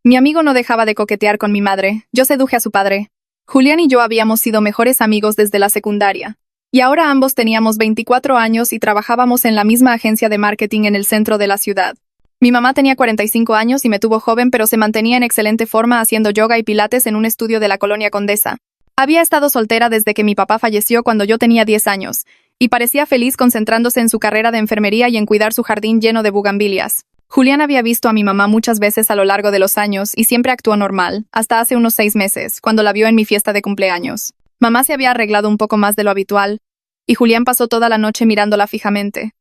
Mi amigo no dejaba de coquetear con mi madre, yo seduje a su padre. Julián y yo habíamos sido mejores amigos desde la secundaria. Y ahora ambos teníamos 24 años y trabajábamos en la misma agencia de marketing en el centro de la ciudad. Mi mamá tenía 45 años y me tuvo joven, pero se mantenía en excelente forma haciendo yoga y pilates en un estudio de la Colonia Condesa. Había estado soltera desde que mi papá falleció cuando yo tenía 10 años, y parecía feliz concentrándose en su carrera de enfermería y en cuidar su jardín lleno de bugambilias. Julián había visto a mi mamá muchas veces a lo largo de los años y siempre actuó normal, hasta hace unos 6 meses, cuando la vio en mi fiesta de cumpleaños. Mamá se había arreglado un poco más de lo habitual, y Julián pasó toda la noche mirándola fijamente.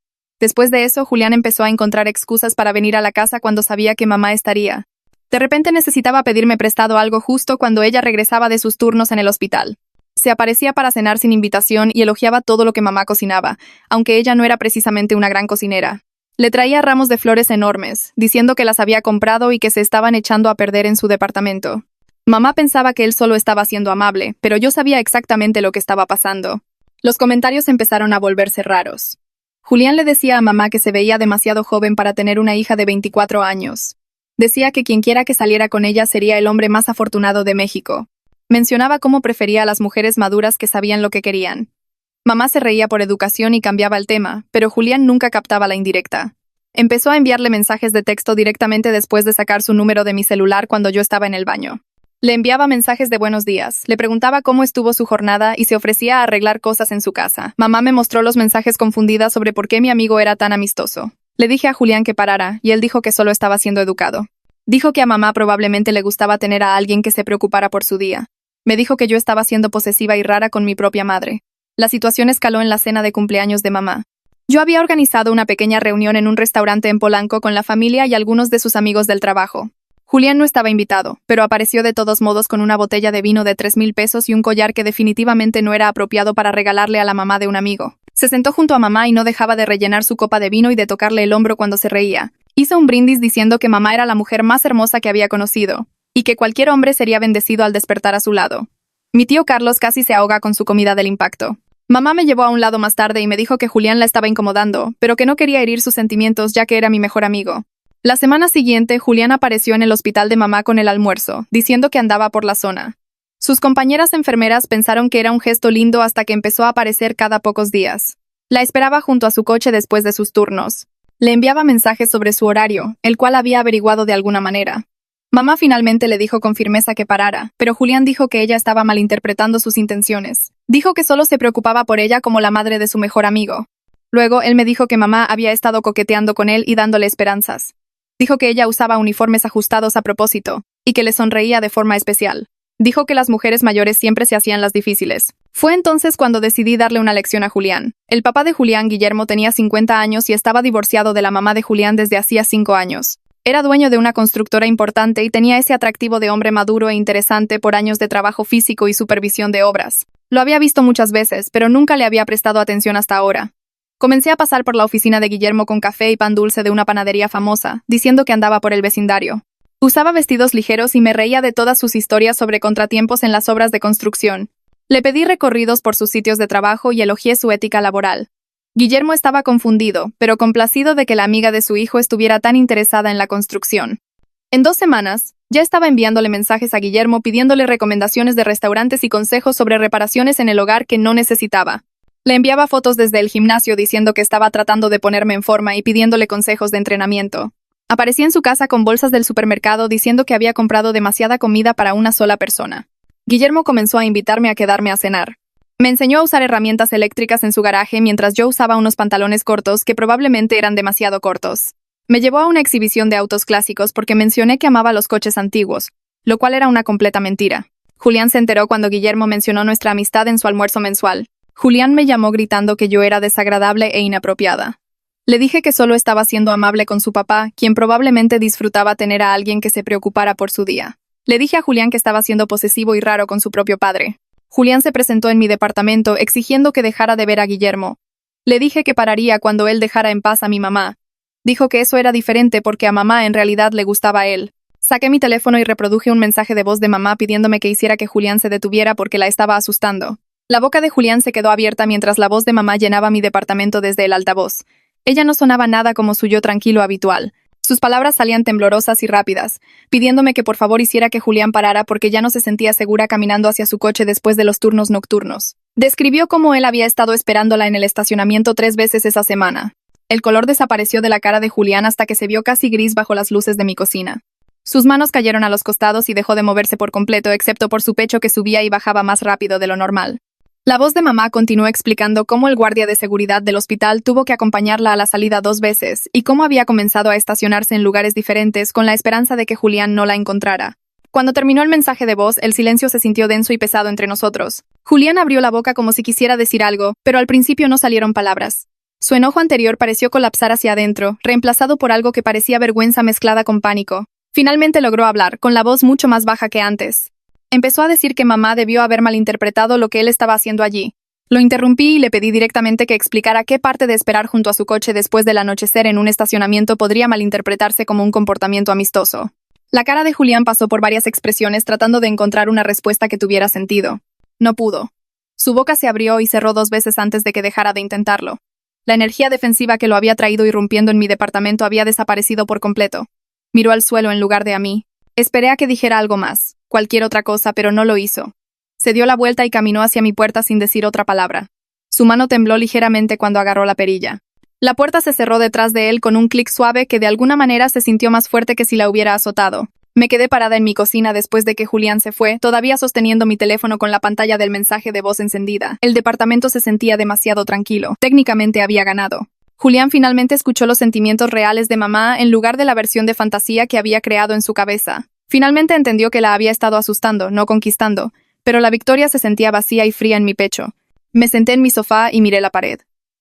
Después de eso, Julián empezó a encontrar excusas para venir a la casa cuando sabía que mamá estaría. De repente necesitaba pedirme prestado algo justo cuando ella regresaba de sus turnos en el hospital. Se aparecía para cenar sin invitación y elogiaba todo lo que mamá cocinaba, aunque ella no era precisamente una gran cocinera. Le traía ramos de flores enormes, diciendo que las había comprado y que se estaban echando a perder en su departamento. Mamá pensaba que él solo estaba siendo amable, pero yo sabía exactamente lo que estaba pasando. Los comentarios empezaron a volverse raros. Julián le decía a mamá que se veía demasiado joven para tener una hija de 24 años. Decía que quienquiera que saliera con ella sería el hombre más afortunado de México. Mencionaba cómo prefería a las mujeres maduras que sabían lo que querían. Mamá se reía por educación y cambiaba el tema, pero Julián nunca captaba la indirecta. Empezó a enviarle mensajes de texto directamente después de sacar su número de mi celular cuando yo estaba en el baño. Le enviaba mensajes de buenos días, le preguntaba cómo estuvo su jornada y se ofrecía a arreglar cosas en su casa. Mamá me mostró los mensajes confundida sobre por qué mi amigo era tan amistoso. Le dije a Julián que parara, y él dijo que solo estaba siendo educado. Dijo que a mamá probablemente le gustaba tener a alguien que se preocupara por su día. Me dijo que yo estaba siendo posesiva y rara con mi propia madre. La situación escaló en la cena de cumpleaños de mamá. Yo había organizado una pequeña reunión en un restaurante en Polanco con la familia y algunos de sus amigos del trabajo. Julián no estaba invitado, pero apareció de todos modos con una botella de vino de 3,000 pesos y un collar que definitivamente no era apropiado para regalarle a la mamá de un amigo. Se sentó junto a mamá y no dejaba de rellenar su copa de vino y de tocarle el hombro cuando se reía. Hizo un brindis diciendo que mamá era la mujer más hermosa que había conocido, y que cualquier hombre sería bendecido al despertar a su lado. Mi tío Carlos casi se ahoga con su comida del impacto. Mamá me llevó a un lado más tarde y me dijo que Julián la estaba incomodando, pero que no quería herir sus sentimientos ya que era mi mejor amigo. La semana siguiente, Julián apareció en el hospital de mamá con el almuerzo, diciendo que andaba por la zona. Sus compañeras enfermeras pensaron que era un gesto lindo hasta que empezó a aparecer cada pocos días. La esperaba junto a su coche después de sus turnos. Le enviaba mensajes sobre su horario, el cual había averiguado de alguna manera. Mamá finalmente le dijo con firmeza que parara, pero Julián dijo que ella estaba malinterpretando sus intenciones. Dijo que solo se preocupaba por ella como la madre de su mejor amigo. Luego, él me dijo que mamá había estado coqueteando con él y dándole esperanzas. Dijo que ella usaba uniformes ajustados a propósito, y que le sonreía de forma especial. Dijo que las mujeres mayores siempre se hacían las difíciles. Fue entonces cuando decidí darle una lección a Julián. El papá de Julián, Guillermo, tenía 50 años y estaba divorciado de la mamá de Julián desde hacía 5 años. Era dueño de una constructora importante y tenía ese atractivo de hombre maduro e interesante por años de trabajo físico y supervisión de obras. Lo había visto muchas veces, pero nunca le había prestado atención hasta ahora. Comencé a pasar por la oficina de Guillermo con café y pan dulce de una panadería famosa, diciendo que andaba por el vecindario. Usaba vestidos ligeros y me reía de todas sus historias sobre contratiempos en las obras de construcción. Le pedí recorridos por sus sitios de trabajo y elogié su ética laboral. Guillermo estaba confundido, pero complacido de que la amiga de su hijo estuviera tan interesada en la construcción. En 2 semanas, ya estaba enviándole mensajes a Guillermo pidiéndole recomendaciones de restaurantes y consejos sobre reparaciones en el hogar que no necesitaba. Le enviaba fotos desde el gimnasio diciendo que estaba tratando de ponerme en forma y pidiéndole consejos de entrenamiento. Aparecía en su casa con bolsas del supermercado diciendo que había comprado demasiada comida para una sola persona. Guillermo comenzó a invitarme a quedarme a cenar. Me enseñó a usar herramientas eléctricas en su garaje mientras yo usaba unos pantalones cortos que probablemente eran demasiado cortos. Me llevó a una exhibición de autos clásicos porque mencioné que amaba los coches antiguos, lo cual era una completa mentira. Julián se enteró cuando Guillermo mencionó nuestra amistad en su almuerzo mensual. Julián me llamó gritando que yo era desagradable e inapropiada. Le dije que solo estaba siendo amable con su papá, quien probablemente disfrutaba tener a alguien que se preocupara por su día. Le dije a Julián que estaba siendo posesivo y raro con su propio padre. Julián se presentó en mi departamento exigiendo que dejara de ver a Guillermo. Le dije que pararía cuando él dejara en paz a mi mamá. Dijo que eso era diferente porque a mamá en realidad le gustaba a él. Saqué mi teléfono y reproduje un mensaje de voz de mamá pidiéndome que hiciera que Julián se detuviera porque la estaba asustando. La boca de Julián se quedó abierta mientras la voz de mamá llenaba mi departamento desde el altavoz. Ella no sonaba nada como su yo tranquilo habitual. Sus palabras salían temblorosas y rápidas, pidiéndome que por favor hiciera que Julián parara porque ya no se sentía segura caminando hacia su coche después de los turnos nocturnos. Describió cómo él había estado esperándola en el estacionamiento 3 veces esa semana. El color desapareció de la cara de Julián hasta que se vio casi gris bajo las luces de mi cocina. Sus manos cayeron a los costados y dejó de moverse por completo, excepto por su pecho que subía y bajaba más rápido de lo normal. La voz de mamá continuó explicando cómo el guardia de seguridad del hospital tuvo que acompañarla a la salida 2 veces y cómo había comenzado a estacionarse en lugares diferentes con la esperanza de que Julián no la encontrara. Cuando terminó el mensaje de voz, el silencio se sintió denso y pesado entre nosotros. Julián abrió la boca como si quisiera decir algo, pero al principio no salieron palabras. Su enojo anterior pareció colapsar hacia adentro, reemplazado por algo que parecía vergüenza mezclada con pánico. Finalmente logró hablar, con la voz mucho más baja que antes. Empezó a decir que mamá debió haber malinterpretado lo que él estaba haciendo allí. Lo interrumpí y le pedí directamente que explicara qué parte de esperar junto a su coche después del anochecer en un estacionamiento podría malinterpretarse como un comportamiento amistoso. La cara de Julián pasó por varias expresiones tratando de encontrar una respuesta que tuviera sentido. No pudo. Su boca se abrió y cerró 2 veces antes de que dejara de intentarlo. La energía defensiva que lo había traído irrumpiendo en mi departamento había desaparecido por completo. Miró al suelo en lugar de a mí. Esperé a que dijera algo más, cualquier otra cosa, pero no lo hizo. Se dio la vuelta y caminó hacia mi puerta sin decir otra palabra. Su mano tembló ligeramente cuando agarró la perilla. La puerta se cerró detrás de él con un clic suave que de alguna manera se sintió más fuerte que si la hubiera azotado. Me quedé parada en mi cocina después de que Julián se fue, todavía sosteniendo mi teléfono con la pantalla del mensaje de voz encendida. El departamento se sentía demasiado tranquilo. Técnicamente había ganado. Julián finalmente escuchó los sentimientos reales de mamá en lugar de la versión de fantasía que había creado en su cabeza. Finalmente entendió que la había estado asustando, no conquistando, pero la victoria se sentía vacía y fría en mi pecho. Me senté en mi sofá y miré la pared.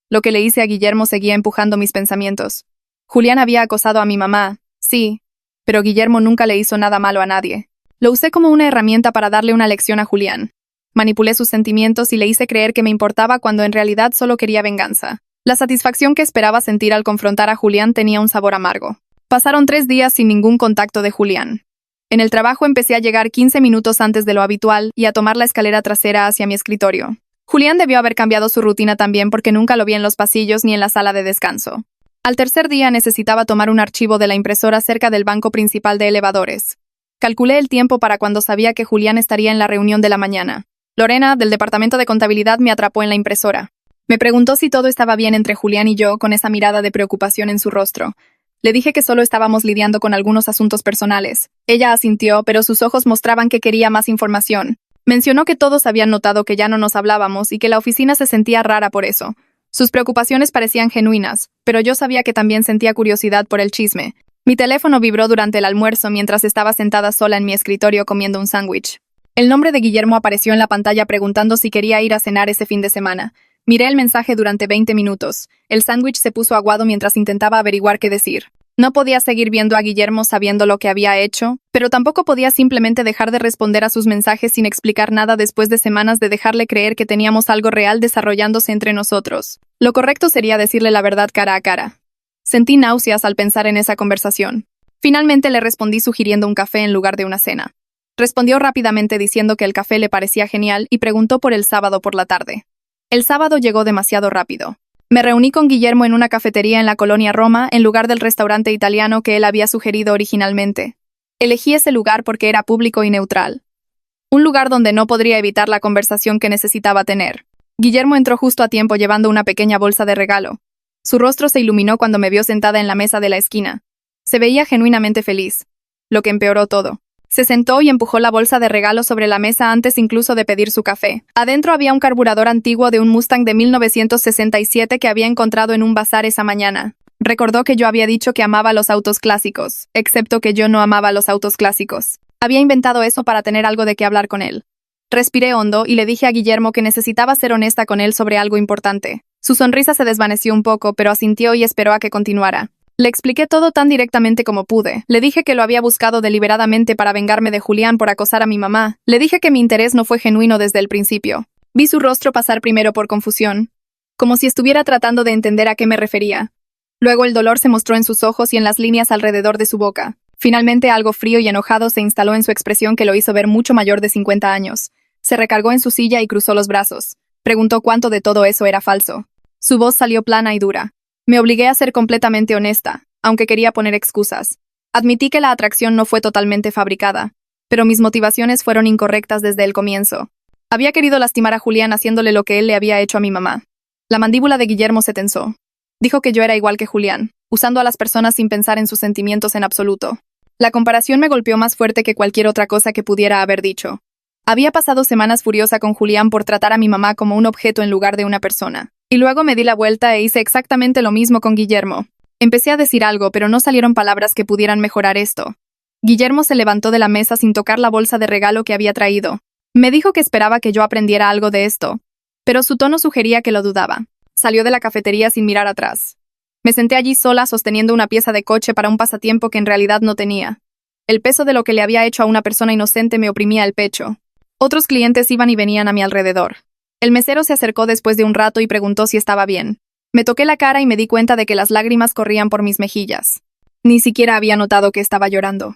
Lo que le hice a Guillermo seguía empujando mis pensamientos. Julián había acosado a mi mamá, sí, pero Guillermo nunca le hizo nada malo a nadie. Lo usé como una herramienta para darle una lección a Julián. Manipulé sus sentimientos y le hice creer que me importaba cuando en realidad solo quería venganza. La satisfacción que esperaba sentir al confrontar a Julián tenía un sabor amargo. Pasaron 3 días sin ningún contacto de Julián. En el trabajo empecé a llegar 15 minutos antes de lo habitual y a tomar la escalera trasera hacia mi escritorio. Julián debió haber cambiado su rutina también porque nunca lo vi en los pasillos ni en la sala de descanso. Al tercer día necesitaba tomar un archivo de la impresora cerca del banco principal de elevadores. Calculé el tiempo para cuando sabía que Julián estaría en la reunión de la mañana. Lorena, del departamento de contabilidad, me atrapó en la impresora. Me preguntó si todo estaba bien entre Julián y yo, con esa mirada de preocupación en su rostro. Le dije que solo estábamos lidiando con algunos asuntos personales. Ella asintió, pero sus ojos mostraban que quería más información. Mencionó que todos habían notado que ya no nos hablábamos y que la oficina se sentía rara por eso. Sus preocupaciones parecían genuinas, pero yo sabía que también sentía curiosidad por el chisme. Mi teléfono vibró durante el almuerzo mientras estaba sentada sola en mi escritorio comiendo un sándwich. El nombre de Guillermo apareció en la pantalla preguntando si quería ir a cenar ese fin de semana. Miré el mensaje durante 20 minutos. El sándwich se puso aguado mientras intentaba averiguar qué decir. No podía seguir viendo a Guillermo sabiendo lo que había hecho, pero tampoco podía simplemente dejar de responder a sus mensajes sin explicar nada después de semanas de dejarle creer que teníamos algo real desarrollándose entre nosotros. Lo correcto sería decirle la verdad cara a cara. Sentí náuseas al pensar en esa conversación. Finalmente le respondí sugiriendo un café en lugar de una cena. Respondió rápidamente diciendo que el café le parecía genial y preguntó por el sábado por la tarde. El sábado llegó demasiado rápido. Me reuní con Guillermo en una cafetería en la colonia Roma en lugar del restaurante italiano que él había sugerido originalmente. Elegí ese lugar porque era público y neutral. Un lugar donde no podría evitar la conversación que necesitaba tener. Guillermo entró justo a tiempo llevando una pequeña bolsa de regalo. Su rostro se iluminó cuando me vio sentada en la mesa de la esquina. Se veía genuinamente feliz, lo que empeoró todo. Se sentó y empujó la bolsa de regalo sobre la mesa antes incluso de pedir su café. Adentro había un carburador antiguo de un Mustang de 1967 que había encontrado en un bazar esa mañana. Recordó que yo había dicho que amaba los autos clásicos, excepto que yo no amaba los autos clásicos. Había inventado eso para tener algo de qué hablar con él. Respiré hondo y le dije a Guillermo que necesitaba ser honesta con él sobre algo importante. Su sonrisa se desvaneció un poco, pero asintió y esperó a que continuara. Le expliqué todo tan directamente como pude. Le dije que lo había buscado deliberadamente para vengarme de Julián por acosar a mi mamá. Le dije que mi interés no fue genuino desde el principio. Vi su rostro pasar primero por confusión, como si estuviera tratando de entender a qué me refería. Luego el dolor se mostró en sus ojos y en las líneas alrededor de su boca. Finalmente algo frío y enojado se instaló en su expresión que lo hizo ver mucho mayor de 50 años. Se recargó en su silla y cruzó los brazos. Preguntó cuánto de todo eso era falso. Su voz salió plana y dura. Me obligué a ser completamente honesta. aunque quería poner excusas. Admití que la atracción no fue totalmente fabricada, pero mis motivaciones fueron incorrectas desde el comienzo. Había querido lastimar a Julián haciéndole lo que él le había hecho a mi mamá. La mandíbula de Guillermo se tensó. Dijo que yo era igual que Julián, usando a las personas sin pensar en sus sentimientos en absoluto. La comparación me golpeó más fuerte que cualquier otra cosa que pudiera haber dicho. Había pasado semanas furiosa con Julián por tratar a mi mamá como un objeto en lugar de una persona. Y luego me di la vuelta e hice exactamente lo mismo con Guillermo. Empecé a decir algo, pero no salieron palabras que pudieran mejorar esto. Guillermo se levantó de la mesa sin tocar la bolsa de regalo que había traído. Me dijo que esperaba que yo aprendiera algo de esto, pero su tono sugería que lo dudaba. Salió de la cafetería sin mirar atrás. Me senté allí sola sosteniendo una pieza de coche para un pasatiempo que en realidad no tenía. El peso de lo que le había hecho a una persona inocente me oprimía el pecho. Otros clientes iban y venían a mi alrededor. El mesero se acercó después de un rato y preguntó si estaba bien. Me toqué la cara y me di cuenta de que las lágrimas corrían por mis mejillas. Ni siquiera había notado que estaba llorando.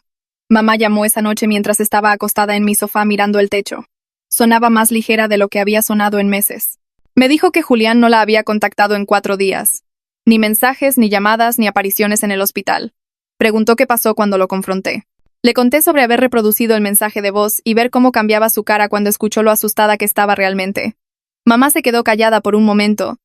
Mamá llamó esa noche mientras estaba acostada en mi sofá mirando el techo. Sonaba más ligera de lo que había sonado en meses. Me dijo que Julián no la había contactado en 4 días. Ni mensajes, ni llamadas, ni apariciones en el hospital. Preguntó qué pasó cuando lo confronté. Le conté sobre haber reproducido el mensaje de voz y ver cómo cambiaba su cara cuando escuchó lo asustada que estaba realmente. Mamá se quedó callada por un momento,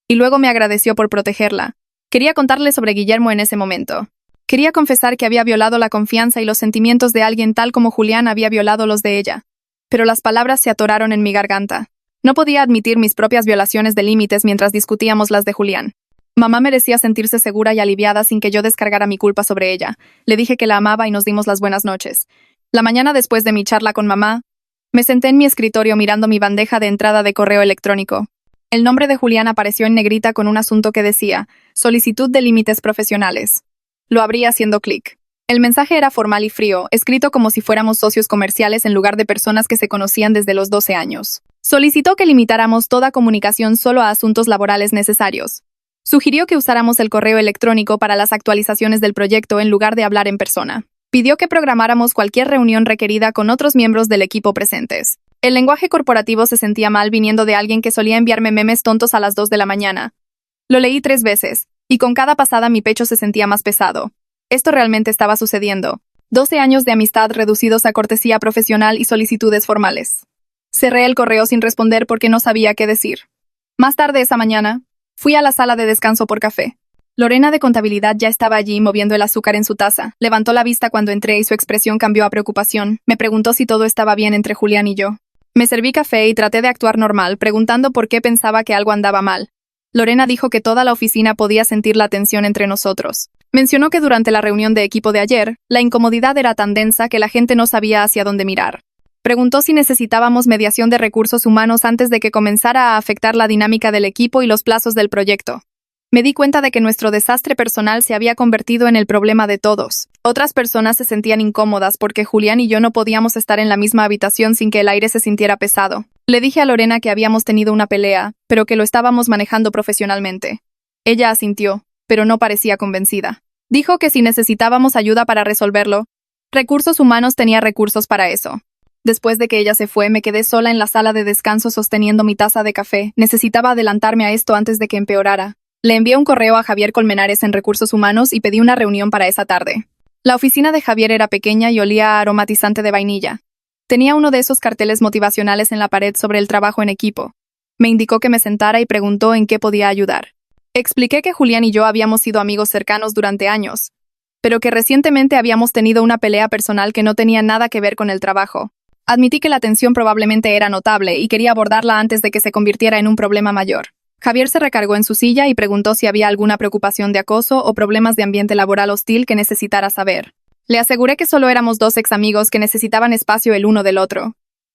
y luego me agradeció por protegerla. Quería contarle sobre Guillermo en ese momento. Quería confesar que había violado la confianza y los sentimientos de alguien tal como Julián había violado los de ella. Pero las palabras se atoraron en mi garganta. No podía admitir mis propias violaciones de límites mientras discutíamos las de Julián. Mamá merecía sentirse segura y aliviada sin que yo descargara mi culpa sobre ella. Le dije que la amaba y nos dimos las buenas noches. La mañana después de mi charla con mamá, me senté en mi escritorio mirando mi bandeja de entrada de correo electrónico. El nombre de Julián apareció en negrita con un asunto que decía, solicitud de límites profesionales. Lo abrí haciendo clic. El mensaje era formal y frío, escrito como si fuéramos socios comerciales en lugar de personas que se conocían desde los 12 años. Solicitó que limitáramos toda comunicación solo a asuntos laborales necesarios. Sugirió que usáramos el correo electrónico para las actualizaciones del proyecto en lugar de hablar en persona. Pidió que programáramos cualquier reunión requerida con otros miembros del equipo presentes. El lenguaje corporativo se sentía mal viniendo de alguien que solía enviarme memes tontos a las 2 de la mañana. Lo leí 3 veces, y con cada pasada mi pecho se sentía más pesado. Esto realmente estaba sucediendo. 12 años de amistad reducidos a cortesía profesional y solicitudes formales. Cerré el correo sin responder porque no sabía qué decir. Más tarde esa mañana, fui a la sala de descanso por café. Lorena de contabilidad ya estaba allí moviendo el azúcar en su taza. Levantó la vista cuando entré y su expresión cambió a preocupación. Me preguntó si todo estaba bien entre Julián y yo. Me serví café y traté de actuar normal, preguntando por qué pensaba que algo andaba mal. Lorena dijo que toda la oficina podía sentir la tensión entre nosotros. Mencionó que durante la reunión de equipo de ayer, la incomodidad era tan densa que la gente no sabía hacia dónde mirar. Preguntó si necesitábamos mediación de recursos humanos antes de que comenzara a afectar la dinámica del equipo y los plazos del proyecto. Me di cuenta de que nuestro desastre personal se había convertido en el problema de todos. Otras personas se sentían incómodas porque Julián y yo no podíamos estar en la misma habitación sin que el aire se sintiera pesado. Le dije a Lorena que habíamos tenido una pelea, pero que lo estábamos manejando profesionalmente. Ella asintió, pero no parecía convencida. Dijo que si necesitábamos ayuda para resolverlo, Recursos Humanos tenía recursos para eso. Después de que ella se fue, me quedé sola en la sala de descanso sosteniendo mi taza de café. Necesitaba adelantarme a esto antes de que empeorara. Le envié un correo a Javier Colmenares en Recursos Humanos y pedí una reunión para esa tarde. La oficina de Javier era pequeña y olía a aromatizante de vainilla. Tenía uno de esos carteles motivacionales en la pared sobre el trabajo en equipo. Me indicó que me sentara y preguntó en qué podía ayudar. Expliqué que Julián y yo habíamos sido amigos cercanos durante años, pero que recientemente habíamos tenido una pelea personal que no tenía nada que ver con el trabajo. Admití que la tensión probablemente era notable y quería abordarla antes de que se convirtiera en un problema mayor. Javier se recargó en su silla y preguntó si había alguna preocupación de acoso o problemas de ambiente laboral hostil que necesitara saber. Le aseguré que solo éramos 2 ex amigos que necesitaban espacio el uno del otro.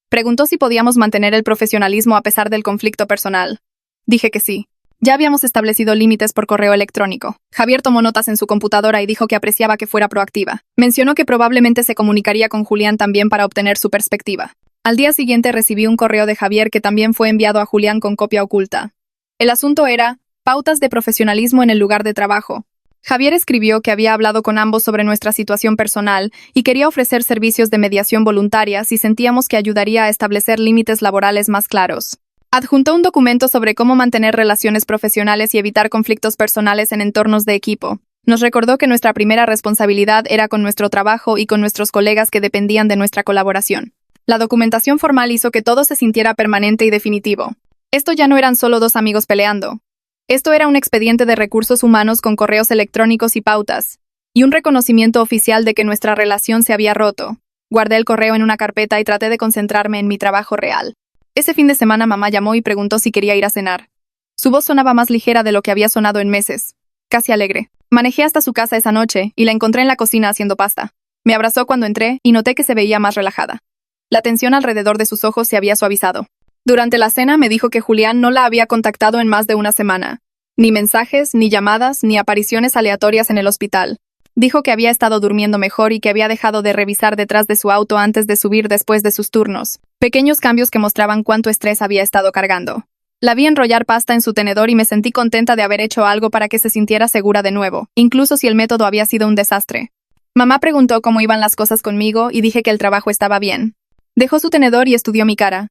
Preguntó si podíamos mantener el profesionalismo a pesar del conflicto personal. Dije que sí. Ya habíamos establecido límites por correo electrónico. Javier tomó notas en su computadora y dijo que apreciaba que fuera proactiva. Mencionó que probablemente se comunicaría con Julián también para obtener su perspectiva. Al día siguiente recibí un correo de Javier que también fue enviado a Julián con copia oculta. El asunto era pautas de profesionalismo en el lugar de trabajo. Javier escribió que había hablado con ambos sobre nuestra situación personal y quería ofrecer servicios de mediación voluntaria si sentíamos que ayudaría a establecer límites laborales más claros. Adjuntó un documento sobre cómo mantener relaciones profesionales y evitar conflictos personales en entornos de equipo. Nos recordó que nuestra primera responsabilidad era con nuestro trabajo y con nuestros colegas que dependían de nuestra colaboración. La documentación formal hizo que todo se sintiera permanente y definitivo. Esto ya no eran solo dos amigos peleando. Esto era un expediente de recursos humanos con correos electrónicos y pautas, y un reconocimiento oficial de que nuestra relación se había roto. Guardé el correo en una carpeta y traté de concentrarme en mi trabajo real. Ese fin de semana mamá llamó y preguntó si quería ir a cenar. Su voz sonaba más ligera de lo que había sonado en meses, casi alegre. Manejé hasta su casa esa noche y la encontré en la cocina haciendo pasta. Me abrazó cuando entré y noté que se veía más relajada. La tensión alrededor de sus ojos se había suavizado. Durante la cena me dijo que Julián no la había contactado en más de una semana. Ni mensajes, ni llamadas, ni apariciones aleatorias en el hospital. Dijo que había estado durmiendo mejor y que había dejado de revisar detrás de su auto antes de subir después de sus turnos. Pequeños cambios que mostraban cuánto estrés había estado cargando. La vi enrollar pasta en su tenedor y me sentí contenta de haber hecho algo para que se sintiera segura de nuevo, incluso si el método había sido un desastre. Mamá preguntó cómo iban las cosas conmigo y dije que el trabajo estaba bien. Dejó su tenedor y estudió mi cara.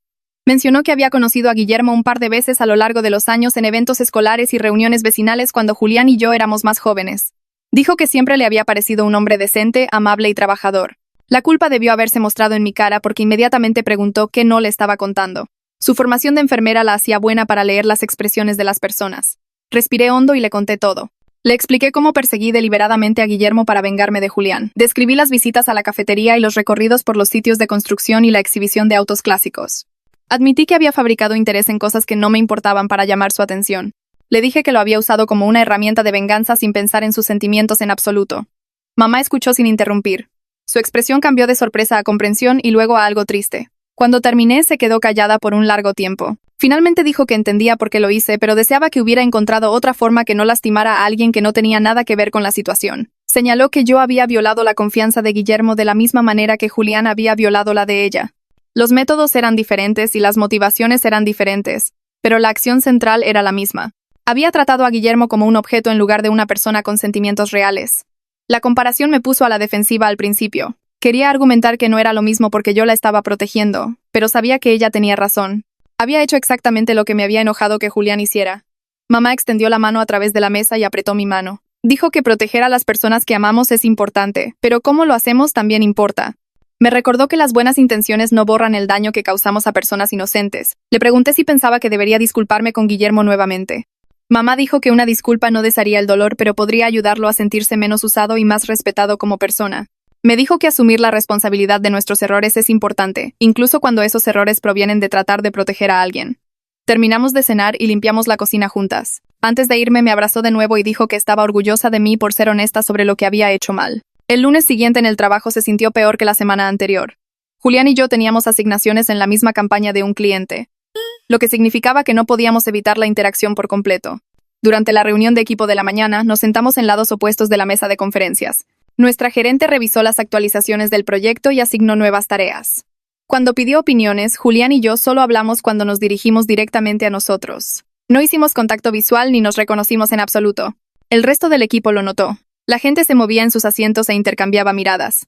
Mencionó que había conocido a Guillermo un par de veces a lo largo de los años en eventos escolares y reuniones vecinales cuando Julián y yo éramos más jóvenes. Dijo que siempre le había parecido un hombre decente, amable y trabajador. La culpa debió haberse mostrado en mi cara porque inmediatamente preguntó qué no le estaba contando. Su formación de enfermera la hacía buena para leer las expresiones de las personas. Respiré hondo y le conté todo. Le expliqué cómo perseguí deliberadamente a Guillermo para vengarme de Julián. Describí las visitas a la cafetería y los recorridos por los sitios de construcción y la exhibición de autos clásicos. Admití que había fabricado interés en cosas que no me importaban para llamar su atención. Le dije que lo había usado como una herramienta de venganza sin pensar en sus sentimientos en absoluto. Mamá escuchó sin interrumpir. Su expresión cambió de sorpresa a comprensión y luego a algo triste. Cuando terminé, se quedó callada por un largo tiempo. Finalmente dijo que entendía por qué lo hice, pero deseaba que hubiera encontrado otra forma que no lastimara a alguien que no tenía nada que ver con la situación. Señaló que yo había violado la confianza de Guillermo de la misma manera que Julián había violado la de ella. Los métodos eran diferentes y las motivaciones eran diferentes, pero la acción central era la misma. Había tratado a Guillermo como un objeto en lugar de una persona con sentimientos reales. La comparación me puso a la defensiva al principio. Quería argumentar que no era lo mismo porque yo la estaba protegiendo, pero sabía que ella tenía razón. Había hecho exactamente lo que me había enojado que Julián hiciera. Mamá extendió la mano a través de la mesa y apretó mi mano. Dijo que proteger a las personas que amamos es importante, pero cómo lo hacemos también importa. Me recordó que las buenas intenciones no borran el daño que causamos a personas inocentes. Le pregunté si pensaba que debería disculparme con Guillermo nuevamente. Mamá dijo que una disculpa no desharía el dolor, pero podría ayudarlo a sentirse menos usado y más respetado como persona. Me dijo que asumir la responsabilidad de nuestros errores es importante, incluso cuando esos errores provienen de tratar de proteger a alguien. Terminamos de cenar y limpiamos la cocina juntas. Antes de irme me abrazó de nuevo y dijo que estaba orgullosa de mí por ser honesta sobre lo que había hecho mal. El lunes siguiente en el trabajo se sintió peor que la semana anterior. Julián y yo teníamos asignaciones en la misma campaña de un cliente, lo que significaba que no podíamos evitar la interacción por completo. Durante la reunión de equipo de la mañana, nos sentamos en lados opuestos de la mesa de conferencias. Nuestra gerente revisó las actualizaciones del proyecto y asignó nuevas tareas. Cuando pidió opiniones, Julián y yo solo hablamos cuando nos dirigimos directamente a nosotros. No hicimos contacto visual ni nos reconocimos en absoluto. El resto del equipo lo notó. La gente se movía en sus asientos e intercambiaba miradas.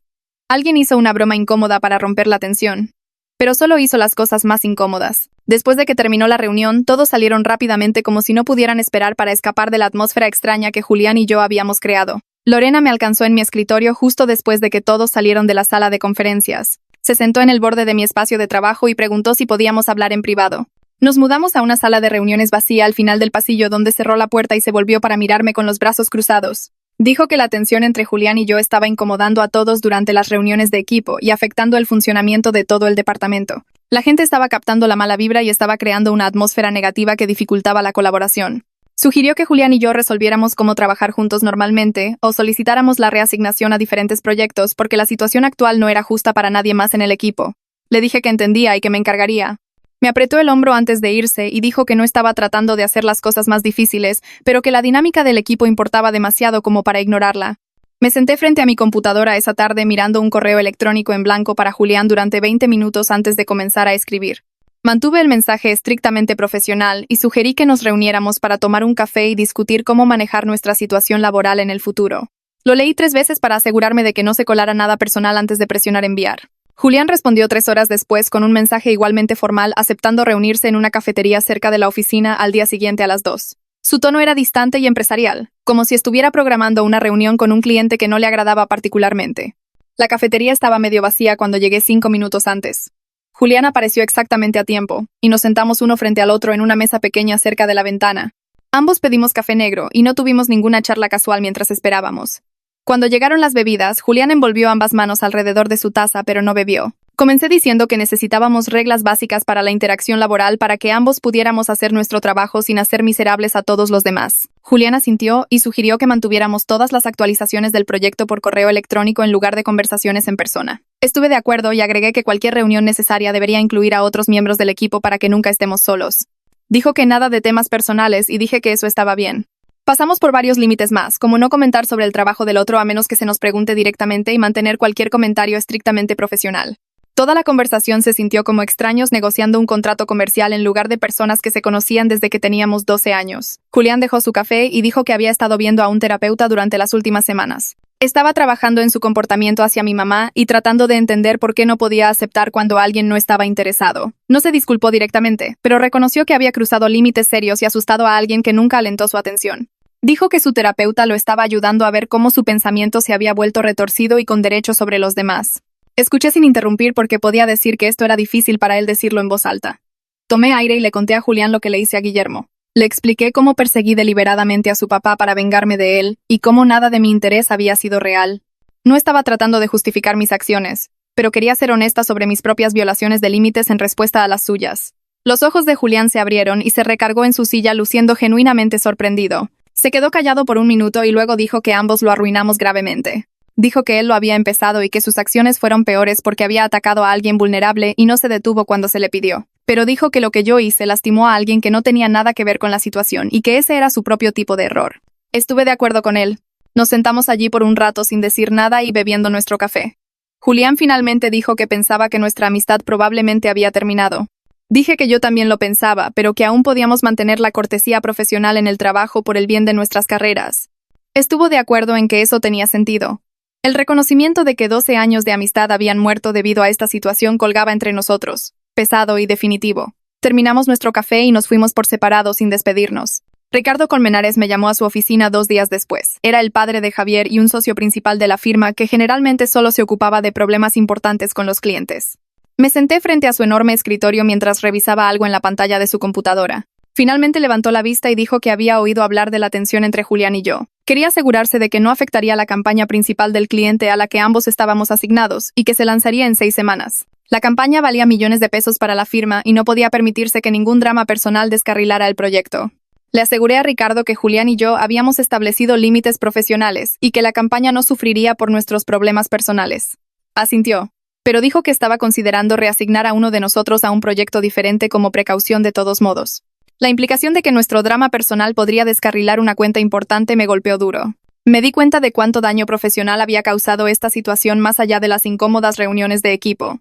Alguien hizo una broma incómoda para romper la tensión, pero solo hizo las cosas más incómodas. Después de que terminó la reunión, todos salieron rápidamente como si no pudieran esperar para escapar de la atmósfera extraña que Julián y yo habíamos creado. Lorena me alcanzó en mi escritorio justo después de que todos salieron de la sala de conferencias. Se sentó en el borde de mi espacio de trabajo y preguntó si podíamos hablar en privado. Nos mudamos a una sala de reuniones vacía al final del pasillo donde cerró la puerta y se volvió para mirarme con los brazos cruzados. Dijo que la tensión entre Julián y yo estaba incomodando a todos durante las reuniones de equipo y afectando el funcionamiento de todo el departamento. La gente estaba captando la mala vibra y estaba creando una atmósfera negativa que dificultaba la colaboración. Sugirió que Julián y yo resolviéramos cómo trabajar juntos normalmente o solicitáramos la reasignación a diferentes proyectos porque la situación actual no era justa para nadie más en el equipo. Le dije que entendía y que me encargaría. Me apretó el hombro antes de irse y dijo que no estaba tratando de hacer las cosas más difíciles, pero que la dinámica del equipo importaba demasiado como para ignorarla. Me senté frente a mi computadora esa tarde mirando un correo electrónico en blanco para Julián durante 20 minutos antes de comenzar a escribir. Mantuve el mensaje estrictamente profesional y sugerí que nos reuniéramos para tomar un café y discutir cómo manejar nuestra situación laboral en el futuro. Lo leí 3 veces para asegurarme de que no se colara nada personal antes de presionar enviar. Julián respondió 3 horas después con un mensaje igualmente formal aceptando reunirse en una cafetería cerca de la oficina al día siguiente a las 2. Su tono era distante y empresarial, como si estuviera programando una reunión con un cliente que no le agradaba particularmente. La cafetería estaba medio vacía cuando llegué 5 minutos antes. Julián apareció exactamente a tiempo, y nos sentamos uno frente al otro en una mesa pequeña cerca de la ventana. Ambos pedimos café negro y no tuvimos ninguna charla casual mientras esperábamos. Cuando llegaron las bebidas, Julián envolvió ambas manos alrededor de su taza, pero no bebió. Comencé diciendo que necesitábamos reglas básicas para la interacción laboral para que ambos pudiéramos hacer nuestro trabajo sin hacer miserables a todos los demás. Julián asintió y sugirió que mantuviéramos todas las actualizaciones del proyecto por correo electrónico en lugar de conversaciones en persona. Estuve de acuerdo y agregué que cualquier reunión necesaria debería incluir a otros miembros del equipo para que nunca estemos solos. Dijo que nada de temas personales y dije que eso estaba bien. Pasamos por varios límites más, como no comentar sobre el trabajo del otro a menos que se nos pregunte directamente y mantener cualquier comentario estrictamente profesional. Toda la conversación se sintió como extraños negociando un contrato comercial en lugar de personas que se conocían desde que teníamos 12 años. Julián dejó su café y dijo que había estado viendo a un terapeuta durante las últimas semanas. Estaba trabajando en su comportamiento hacia mi mamá y tratando de entender por qué no podía aceptar cuando alguien no estaba interesado. No se disculpó directamente, pero reconoció que había cruzado límites serios y asustado a alguien que nunca alentó su atención. Dijo que su terapeuta lo estaba ayudando a ver cómo su pensamiento se había vuelto retorcido y con derecho sobre los demás. Escuché sin interrumpir porque podía decir que esto era difícil para él decirlo en voz alta. Tomé aire y le conté a Julián lo que le hice a Guillermo. Le expliqué cómo perseguí deliberadamente a su papá para vengarme de él y cómo nada de mi interés había sido real. No estaba tratando de justificar mis acciones, pero quería ser honesta sobre mis propias violaciones de límites en respuesta a las suyas. Los ojos de Julián se abrieron y se recargó en su silla luciendo genuinamente sorprendido. Se quedó callado por un minuto y luego dijo que ambos lo arruinamos gravemente. Dijo que él lo había empezado y que sus acciones fueron peores porque había atacado a alguien vulnerable y no se detuvo cuando se le pidió. Pero dijo que lo que yo hice lastimó a alguien que no tenía nada que ver con la situación y que ese era su propio tipo de error. Estuve de acuerdo con él. Nos sentamos allí por un rato sin decir nada y bebiendo nuestro café. Julián finalmente dijo que pensaba que nuestra amistad probablemente había terminado. Dije que yo también lo pensaba, pero que aún podíamos mantener la cortesía profesional en el trabajo por el bien de nuestras carreras. Estuvo de acuerdo en que eso tenía sentido. El reconocimiento de que 12 años de amistad habían muerto debido a esta situación colgaba entre nosotros, pesado y definitivo. Terminamos nuestro café y nos fuimos por separado sin despedirnos. Ricardo Colmenares me llamó a su oficina 2 días después. Era el padre de Javier y un socio principal de la firma que generalmente solo se ocupaba de problemas importantes con los clientes. Me senté frente a su enorme escritorio mientras revisaba algo en la pantalla de su computadora. Finalmente levantó la vista y dijo que había oído hablar de la tensión entre Julián y yo. Quería asegurarse de que no afectaría la campaña principal del cliente a la que ambos estábamos asignados y que se lanzaría en 6 semanas. La campaña valía millones de pesos para la firma y no podía permitirse que ningún drama personal descarrilara el proyecto. Le aseguré a Ricardo que Julián y yo habíamos establecido límites profesionales y que la campaña no sufriría por nuestros problemas personales. Asintió, pero dijo que estaba considerando reasignar a uno de nosotros a un proyecto diferente como precaución de todos modos. La implicación de que nuestro drama personal podría descarrilar una cuenta importante me golpeó duro. Me di cuenta de cuánto daño profesional había causado esta situación más allá de las incómodas reuniones de equipo.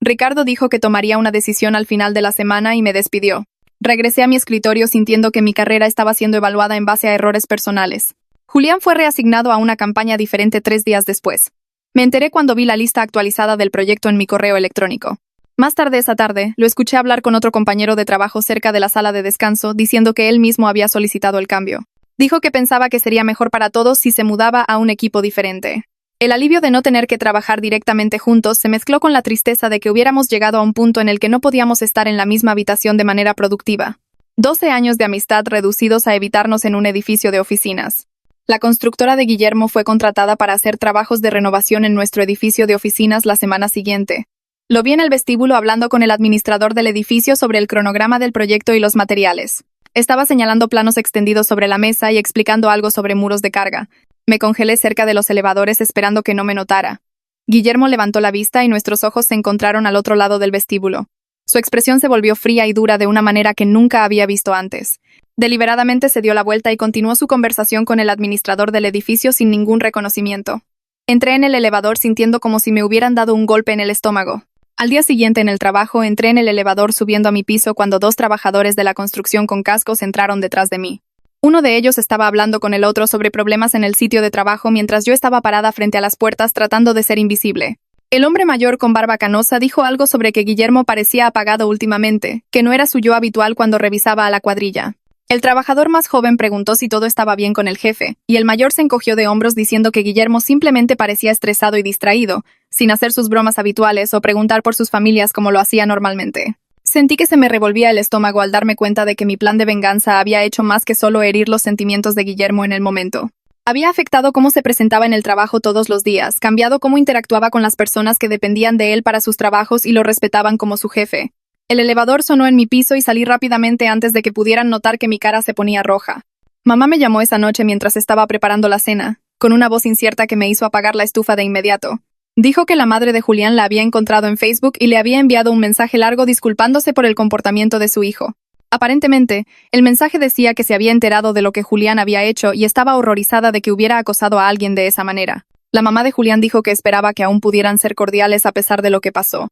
Ricardo dijo que tomaría una decisión al final de la semana y me despidió. Regresé a mi escritorio sintiendo que mi carrera estaba siendo evaluada en base a errores personales. Julián fue reasignado a una campaña diferente 3 días después. Me enteré cuando vi la lista actualizada del proyecto en mi correo electrónico. Más tarde esa tarde, lo escuché hablar con otro compañero de trabajo cerca de la sala de descanso, diciendo que él mismo había solicitado el cambio. Dijo que pensaba que sería mejor para todos si se mudaba a un equipo diferente. El alivio de no tener que trabajar directamente juntos se mezcló con la tristeza de que hubiéramos llegado a un punto en el que no podíamos estar en la misma habitación de manera productiva. 12 años de amistad reducidos a evitarnos en un edificio de oficinas. La constructora de Guillermo fue contratada para hacer trabajos de renovación en nuestro edificio de oficinas la semana siguiente. Lo vi en el vestíbulo hablando con el administrador del edificio sobre el cronograma del proyecto y los materiales. Estaba señalando planos extendidos sobre la mesa y explicando algo sobre muros de carga. Me congelé cerca de los elevadores esperando que no me notara. Guillermo levantó la vista y nuestros ojos se encontraron al otro lado del vestíbulo. Su expresión se volvió fría y dura de una manera que nunca había visto antes. Deliberadamente se dio la vuelta y continuó su conversación con el administrador del edificio sin ningún reconocimiento. Entré en el elevador sintiendo como si me hubieran dado un golpe en el estómago. Al día siguiente en el trabajo entré en el elevador subiendo a mi piso cuando 2 trabajadores de la construcción con cascos entraron detrás de mí. Uno de ellos estaba hablando con el otro sobre problemas en el sitio de trabajo mientras yo estaba parada frente a las puertas tratando de ser invisible. El hombre mayor con barba canosa dijo algo sobre que Guillermo parecía apagado últimamente, que no era su yo habitual cuando revisaba a la cuadrilla. El trabajador más joven preguntó si todo estaba bien con el jefe, y el mayor se encogió de hombros diciendo que Guillermo simplemente parecía estresado y distraído, sin hacer sus bromas habituales o preguntar por sus familias como lo hacía normalmente. Sentí que se me revolvía el estómago al darme cuenta de que mi plan de venganza había hecho más que solo herir los sentimientos de Guillermo en el momento. Había afectado cómo se presentaba en el trabajo todos los días, cambiado cómo interactuaba con las personas que dependían de él para sus trabajos y lo respetaban como su jefe. El elevador sonó en mi piso y salí rápidamente antes de que pudieran notar que mi cara se ponía roja. Mamá me llamó esa noche mientras estaba preparando la cena, con una voz incierta que me hizo apagar la estufa de inmediato. Dijo que la madre de Julián la había encontrado en Facebook y le había enviado un mensaje largo disculpándose por el comportamiento de su hijo. Aparentemente, el mensaje decía que se había enterado de lo que Julián había hecho y estaba horrorizada de que hubiera acosado a alguien de esa manera. La mamá de Julián dijo que esperaba que aún pudieran ser cordiales a pesar de lo que pasó,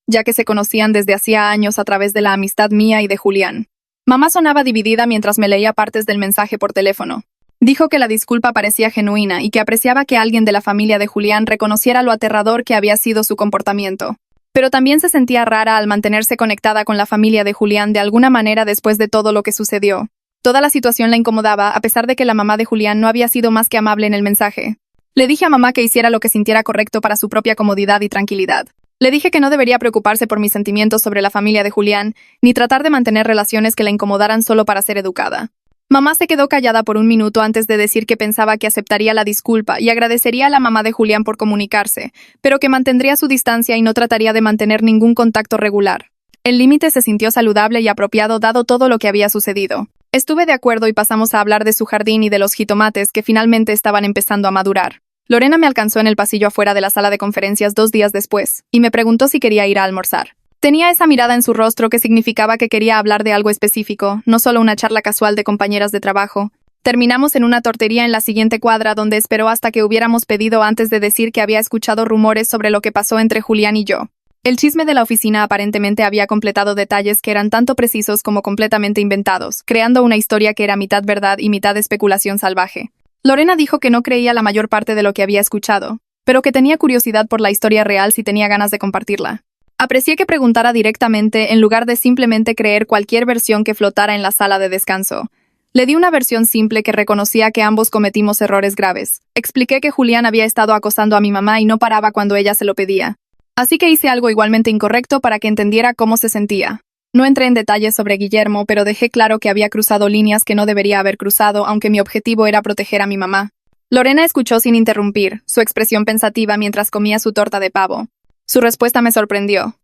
ya que se conocían desde hacía años a través de la amistad mía y de Julián. Mamá sonaba dividida mientras me leía partes del mensaje por teléfono. Dijo que la disculpa parecía genuina y que apreciaba que alguien de la familia de Julián reconociera lo aterrador que había sido su comportamiento. Pero también se sentía rara al mantenerse conectada con la familia de Julián de alguna manera después de todo lo que sucedió. Toda la situación la incomodaba, a pesar de que la mamá de Julián no había sido más que amable en el mensaje. Le dije a mamá que hiciera lo que sintiera correcto para su propia comodidad y tranquilidad. Le dije que no debería preocuparse por mis sentimientos sobre la familia de Julián, ni tratar de mantener relaciones que la incomodaran solo para ser educada. Mamá se quedó callada por un minuto antes de decir que pensaba que aceptaría la disculpa y agradecería a la mamá de Julián por comunicarse, pero que mantendría su distancia y no trataría de mantener ningún contacto regular. El límite se sintió saludable y apropiado dado todo lo que había sucedido. Estuve de acuerdo y pasamos a hablar de su jardín y de los jitomates que finalmente estaban empezando a madurar. Lorena me alcanzó en el pasillo afuera de la sala de conferencias 2 días después, y me preguntó si quería ir a almorzar. Tenía esa mirada en su rostro que significaba que quería hablar de algo específico, no solo una charla casual de compañeras de trabajo. Terminamos en una tortería en la siguiente cuadra donde esperó hasta que hubiéramos pedido antes de decir que había escuchado rumores sobre lo que pasó entre Julián y yo. El chisme de la oficina aparentemente había completado detalles que eran tanto precisos como completamente inventados, creando una historia que era mitad verdad y mitad especulación salvaje. Lorena dijo que no creía la mayor parte de lo que había escuchado, pero que tenía curiosidad por la historia real si tenía ganas de compartirla. Aprecié que preguntara directamente en lugar de simplemente creer cualquier versión que flotara en la sala de descanso. Le di una versión simple que reconocía que ambos cometimos errores graves. Expliqué que Julián había estado acosando a mi mamá y no paraba cuando ella se lo pedía. Así que hice algo igualmente incorrecto para que entendiera cómo se sentía. No entré en detalles sobre Guillermo, pero dejé claro que había cruzado líneas que no debería haber cruzado, aunque mi objetivo era proteger a mi mamá. Lorena escuchó sin interrumpir, su expresión pensativa mientras comía su torta de pavo. Su respuesta me sorprendió.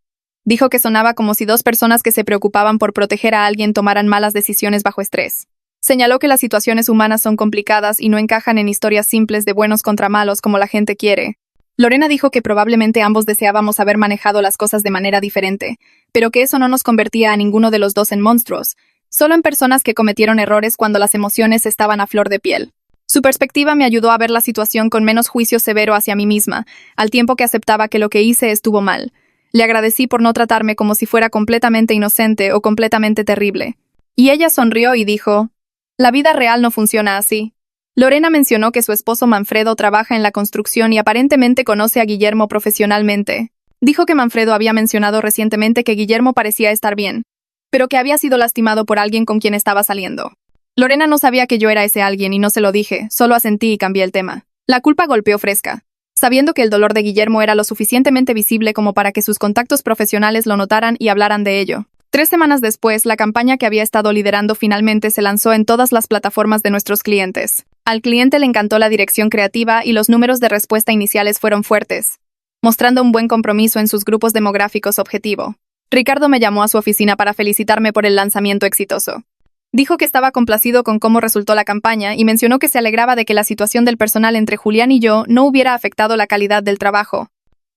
Dijo que sonaba como si 2 personas que se preocupaban por proteger a alguien tomaran malas decisiones bajo estrés. Señaló que las situaciones humanas son complicadas y no encajan en historias simples de buenos contra malos como la gente quiere. Lorena dijo que probablemente ambos deseábamos haber manejado las cosas de manera diferente, pero que eso no nos convertía a ninguno de los dos en monstruos, solo en personas que cometieron errores cuando las emociones estaban a flor de piel. Su perspectiva me ayudó a ver la situación con menos juicio severo hacia mí misma, al tiempo que aceptaba que lo que hice estuvo mal. Le agradecí por no tratarme como si fuera completamente inocente o completamente terrible. Y ella sonrió y dijo, «La vida real no funciona así». Lorena mencionó que su esposo Manfredo trabaja en la construcción y aparentemente conoce a Guillermo profesionalmente. Dijo que Manfredo había mencionado recientemente que Guillermo parecía estar bien, pero que había sido lastimado por alguien con quien estaba saliendo. Lorena no sabía que yo era ese alguien y no se lo dije, solo asentí y cambié el tema. La culpa golpeó fresca. Sabiendo que el dolor de Guillermo era lo suficientemente visible como para que sus contactos profesionales lo notaran y hablaran de ello. 3 semanas después, la campaña que había estado liderando finalmente se lanzó en todas las plataformas de nuestros clientes. Al cliente le encantó la dirección creativa y los números de respuesta iniciales fueron fuertes, mostrando un buen compromiso en sus grupos demográficos objetivo. Ricardo me llamó a su oficina para felicitarme por el lanzamiento exitoso. Dijo que estaba complacido con cómo resultó la campaña y mencionó que se alegraba de que la situación del personal entre Julián y yo no hubiera afectado la calidad del trabajo.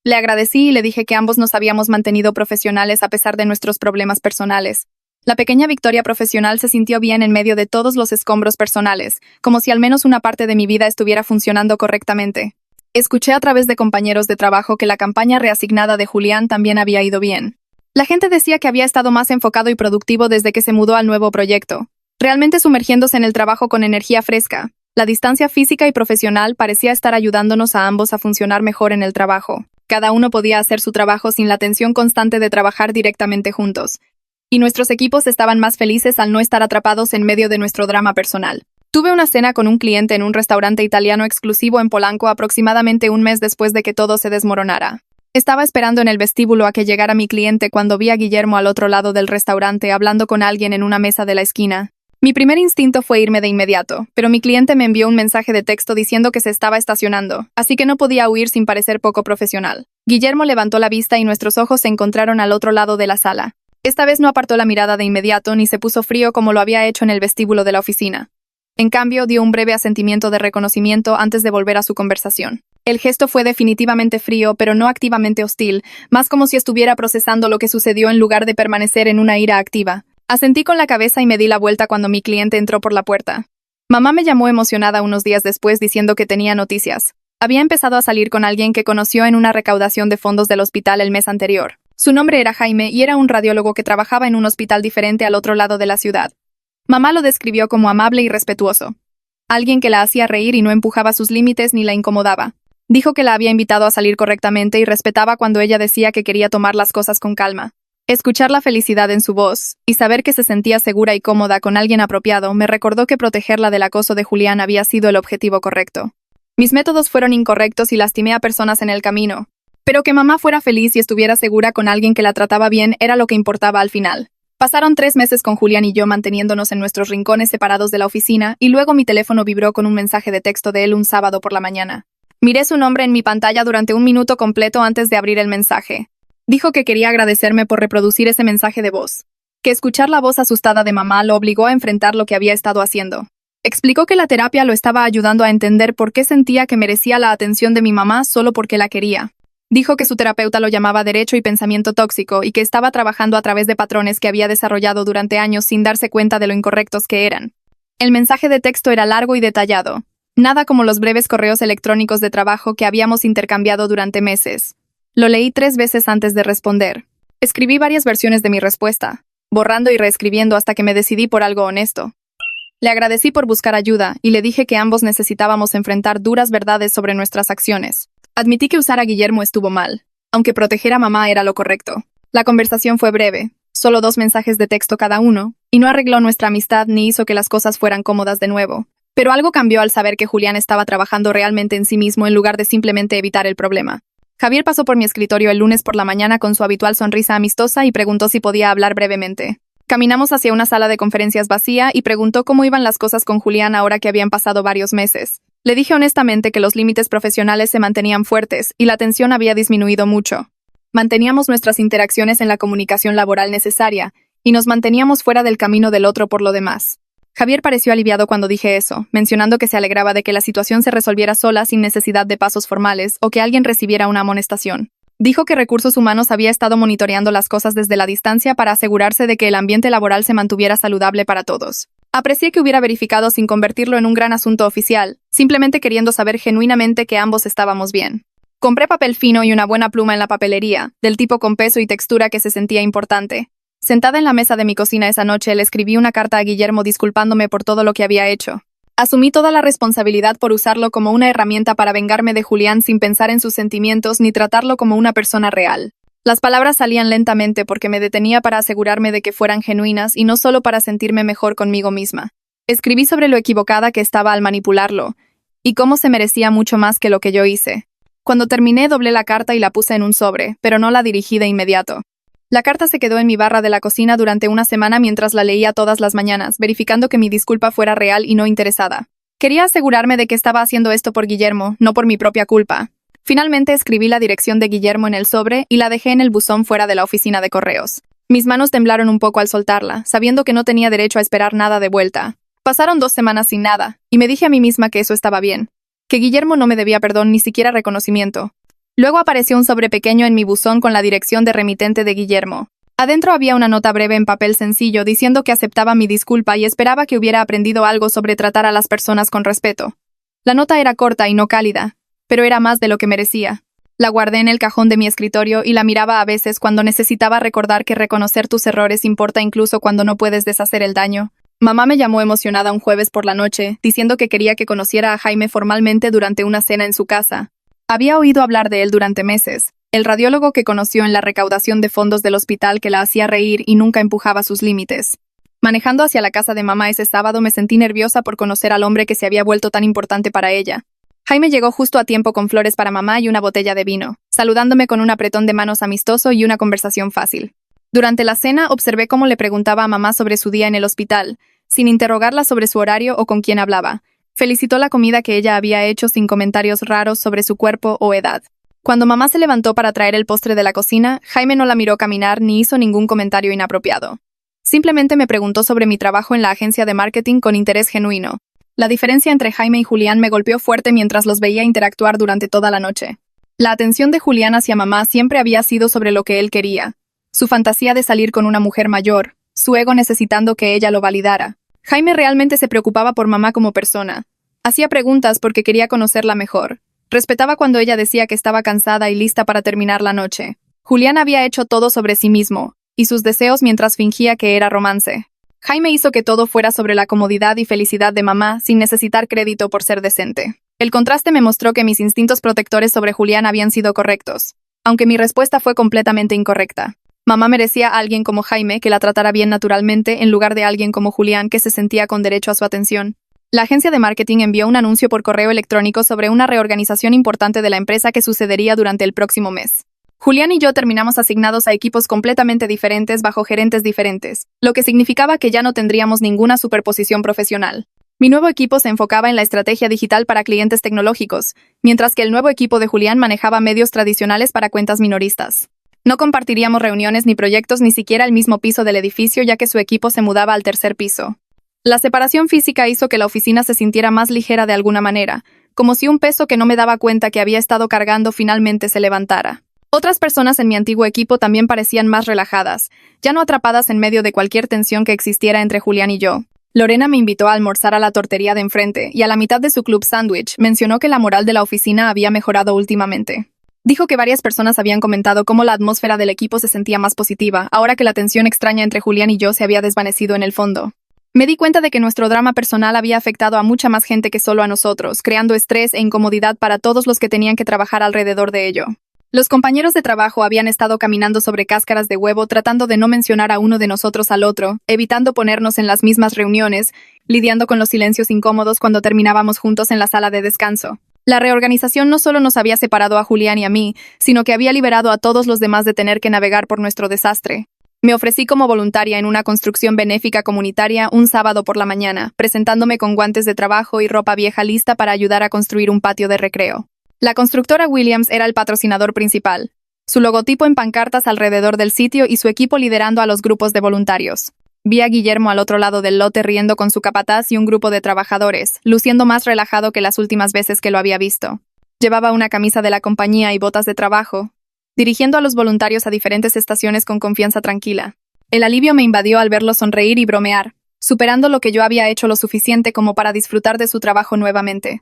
Le agradecí y le dije que ambos nos habíamos mantenido profesionales a pesar de nuestros problemas personales. La pequeña victoria profesional se sintió bien en medio de todos los escombros personales, como si al menos una parte de mi vida estuviera funcionando correctamente. Escuché a través de compañeros de trabajo que la campaña reasignada de Julián también había ido bien. La gente decía que había estado más enfocado y productivo desde que se mudó al nuevo proyecto, realmente sumergiéndose en el trabajo con energía fresca. La distancia física y profesional parecía estar ayudándonos a ambos a funcionar mejor en el trabajo. Cada uno podía hacer su trabajo sin la tensión constante de trabajar directamente juntos. y nuestros equipos estaban más felices al no estar atrapados en medio de nuestro drama personal. Tuve una cena con un cliente en un restaurante italiano exclusivo en Polanco aproximadamente un mes después de que todo se desmoronara. Estaba esperando en el vestíbulo a que llegara mi cliente cuando vi a Guillermo al otro lado del restaurante hablando con alguien en una mesa de la esquina. Mi primer instinto fue irme de inmediato, pero mi cliente me envió un mensaje de texto diciendo que se estaba estacionando, así que no podía huir sin parecer poco profesional. Guillermo levantó la vista y nuestros ojos se encontraron al otro lado de la sala. Esta vez no apartó la mirada de inmediato ni se puso frío como lo había hecho en el vestíbulo de la oficina. En cambio, dio un breve asentimiento de reconocimiento antes de volver a su conversación. El gesto fue definitivamente frío, pero no activamente hostil, más como si estuviera procesando lo que sucedió en lugar de permanecer en una ira activa. Asentí con la cabeza y me di la vuelta cuando mi cliente entró por la puerta. Mamá me llamó emocionada unos días después diciendo que tenía noticias. Había empezado a salir con alguien que conoció en una recaudación de fondos del hospital el mes anterior. Su nombre era Jaime y era un radiólogo que trabajaba en un hospital diferente al otro lado de la ciudad. Mamá lo describió como amable y respetuoso. Alguien que la hacía reír y no empujaba sus límites ni la incomodaba. Dijo que la había invitado a salir correctamente y respetaba cuando ella decía que quería tomar las cosas con calma. Escuchar la felicidad en su voz y saber que se sentía segura y cómoda con alguien apropiado me recordó que protegerla del acoso de Julián había sido el objetivo correcto. Mis métodos fueron incorrectos y lastimé a personas en el camino. Pero que mamá fuera feliz y estuviera segura con alguien que la trataba bien era lo que importaba al final. Pasaron 3 meses con Julián y yo manteniéndonos en nuestros rincones separados de la oficina y luego mi teléfono vibró con un mensaje de texto de él un sábado por la mañana. Miré su nombre en mi pantalla durante un minuto completo antes de abrir el mensaje. Dijo que quería agradecerme por reproducir ese mensaje de voz. Que escuchar la voz asustada de mamá lo obligó a enfrentar lo que había estado haciendo. Explicó que la terapia lo estaba ayudando a entender por qué sentía que merecía la atención de mi mamá solo porque la quería. Dijo que su terapeuta lo llamaba derecho y pensamiento tóxico y que estaba trabajando a través de patrones que había desarrollado durante años sin darse cuenta de lo incorrectos que eran. El mensaje de texto era largo y detallado. Nada como los breves correos electrónicos de trabajo que habíamos intercambiado durante meses. Lo leí 3 veces antes de responder. Escribí varias versiones de mi respuesta, borrando y reescribiendo hasta que me decidí por algo honesto. Le agradecí por buscar ayuda y le dije que ambos necesitábamos enfrentar duras verdades sobre nuestras acciones. Admití que usar a Guillermo estuvo mal, aunque proteger a mamá era lo correcto. La conversación fue breve, solo 2 mensajes de texto cada uno, y no arregló nuestra amistad ni hizo que las cosas fueran cómodas de nuevo. Pero algo cambió al saber que Julián estaba trabajando realmente en sí mismo en lugar de simplemente evitar el problema. Javier pasó por mi escritorio el lunes por la mañana con su habitual sonrisa amistosa y preguntó si podía hablar brevemente. Caminamos hacia una sala de conferencias vacía y preguntó cómo iban las cosas con Julián ahora que habían pasado varios meses. Le dije honestamente que los límites profesionales se mantenían fuertes y la tensión había disminuido mucho. Manteníamos nuestras interacciones en la comunicación laboral necesaria y nos manteníamos fuera del camino del otro por lo demás. Javier pareció aliviado cuando dije eso, mencionando que se alegraba de que la situación se resolviera sola sin necesidad de pasos formales o que alguien recibiera una amonestación. Dijo que Recursos Humanos había estado monitoreando las cosas desde la distancia para asegurarse de que el ambiente laboral se mantuviera saludable para todos. Aprecié que hubiera verificado sin convertirlo en un gran asunto oficial, simplemente queriendo saber genuinamente que ambos estábamos bien. Compré papel fino y una buena pluma en la papelería, del tipo con peso y textura que se sentía importante. Sentada en la mesa de mi cocina esa noche, le escribí una carta a Guillermo disculpándome por todo lo que había hecho. Asumí toda la responsabilidad por usarlo como una herramienta para vengarme de Julián sin pensar en sus sentimientos ni tratarlo como una persona real. Las palabras salían lentamente porque me detenía para asegurarme de que fueran genuinas y no solo para sentirme mejor conmigo misma. Escribí sobre lo equivocada que estaba al manipularlo, y cómo se merecía mucho más que lo que yo hice. Cuando terminé, doblé la carta y la puse en un sobre, pero no la dirigí de inmediato. La carta se quedó en mi barra de la cocina durante una semana mientras la leía todas las mañanas, verificando que mi disculpa fuera real y no interesada. Quería asegurarme de que estaba haciendo esto por Guillermo, no por mi propia culpa. Finalmente escribí la dirección de Guillermo en el sobre y la dejé en el buzón fuera de la oficina de correos. Mis manos temblaron un poco al soltarla, sabiendo que no tenía derecho a esperar nada de vuelta. Pasaron 2 semanas sin nada, y me dije a mí misma que eso estaba bien. Que Guillermo no me debía perdón ni siquiera reconocimiento. Luego apareció un sobre pequeño en mi buzón con la dirección de remitente de Guillermo. Adentro había una nota breve en papel sencillo diciendo que aceptaba mi disculpa y esperaba que hubiera aprendido algo sobre tratar a las personas con respeto. La nota era corta y no cálida, pero era más de lo que merecía. La guardé en el cajón de mi escritorio y la miraba a veces cuando necesitaba recordar que reconocer tus errores importa incluso cuando no puedes deshacer el daño. Mamá me llamó emocionada un jueves por la noche, diciendo que quería que conociera a Jaime formalmente durante una cena en su casa. Había oído hablar de él durante meses, el radiólogo que conoció en la recaudación de fondos del hospital que la hacía reír y nunca empujaba sus límites. Manejando hacia la casa de mamá ese sábado me sentí nerviosa por conocer al hombre que se había vuelto tan importante para ella. Jaime llegó justo a tiempo con flores para mamá y una botella de vino, saludándome con un apretón de manos amistoso y una conversación fácil. Durante la cena observé cómo le preguntaba a mamá sobre su día en el hospital, sin interrogarla sobre su horario o con quién hablaba. Felicitó la comida que ella había hecho sin comentarios raros sobre su cuerpo o edad. Cuando mamá se levantó para traer el postre de la cocina, Jaime no la miró caminar ni hizo ningún comentario inapropiado. Simplemente me preguntó sobre mi trabajo en la agencia de marketing con interés genuino. La diferencia entre Jaime y Julián me golpeó fuerte mientras los veía interactuar durante toda la noche. La atención de Julián hacia mamá siempre había sido sobre lo que él quería. Su fantasía de salir con una mujer mayor, su ego necesitando que ella lo validara. Jaime realmente se preocupaba por mamá como persona. Hacía preguntas porque quería conocerla mejor. Respetaba cuando ella decía que estaba cansada y lista para terminar la noche. Julián había hecho todo sobre sí mismo, y sus deseos mientras fingía que era romance. Jaime hizo que todo fuera sobre la comodidad y felicidad de mamá sin necesitar crédito por ser decente. El contraste me mostró que mis instintos protectores sobre Julián habían sido correctos, aunque mi respuesta fue completamente incorrecta. Mamá merecía a alguien como Jaime que la tratara bien naturalmente en lugar de alguien como Julián que se sentía con derecho a su atención. La agencia de marketing envió un anuncio por correo electrónico sobre una reorganización importante de la empresa que sucedería durante el próximo mes. Julián y yo terminamos asignados a equipos completamente diferentes bajo gerentes diferentes, lo que significaba que ya no tendríamos ninguna superposición profesional. Mi nuevo equipo se enfocaba en la estrategia digital para clientes tecnológicos, mientras que el nuevo equipo de Julián manejaba medios tradicionales para cuentas minoristas. No compartiríamos reuniones ni proyectos ni siquiera el mismo piso del edificio ya que su equipo se mudaba al tercer piso. La separación física hizo que la oficina se sintiera más ligera de alguna manera, como si un peso que no me daba cuenta que había estado cargando finalmente se levantara. Otras personas en mi antiguo equipo también parecían más relajadas, ya no atrapadas en medio de cualquier tensión que existiera entre Julián y yo. Lorena me invitó a almorzar a la tortería de enfrente y a la mitad de su club sándwich mencionó que la moral de la oficina había mejorado últimamente. Dijo que varias personas habían comentado cómo la atmósfera del equipo se sentía más positiva, ahora que la tensión extraña entre Julián y yo se había desvanecido en el fondo. Me di cuenta de que nuestro drama personal había afectado a mucha más gente que solo a nosotros, creando estrés e incomodidad para todos los que tenían que trabajar alrededor de ello. Los compañeros de trabajo habían estado caminando sobre cáscaras de huevo tratando de no mencionar a uno de nosotros al otro, evitando ponernos en las mismas reuniones, lidiando con los silencios incómodos cuando terminábamos juntos en la sala de descanso. La reorganización no solo nos había separado a Julián y a mí, sino que había liberado a todos los demás de tener que navegar por nuestro desastre. Me ofrecí como voluntaria en una construcción benéfica comunitaria un sábado por la mañana, presentándome con guantes de trabajo y ropa vieja lista para ayudar a construir un patio de recreo. La constructora Williams era el patrocinador principal, su logotipo en pancartas alrededor del sitio y su equipo liderando a los grupos de voluntarios. Vi a Guillermo al otro lado del lote riendo con su capataz y un grupo de trabajadores, luciendo más relajado que las últimas veces que lo había visto. Llevaba una camisa de la compañía y botas de trabajo, dirigiendo a los voluntarios a diferentes estaciones con confianza tranquila. El alivio me invadió al verlo sonreír y bromear, superando lo que yo había hecho lo suficiente como para disfrutar de su trabajo nuevamente.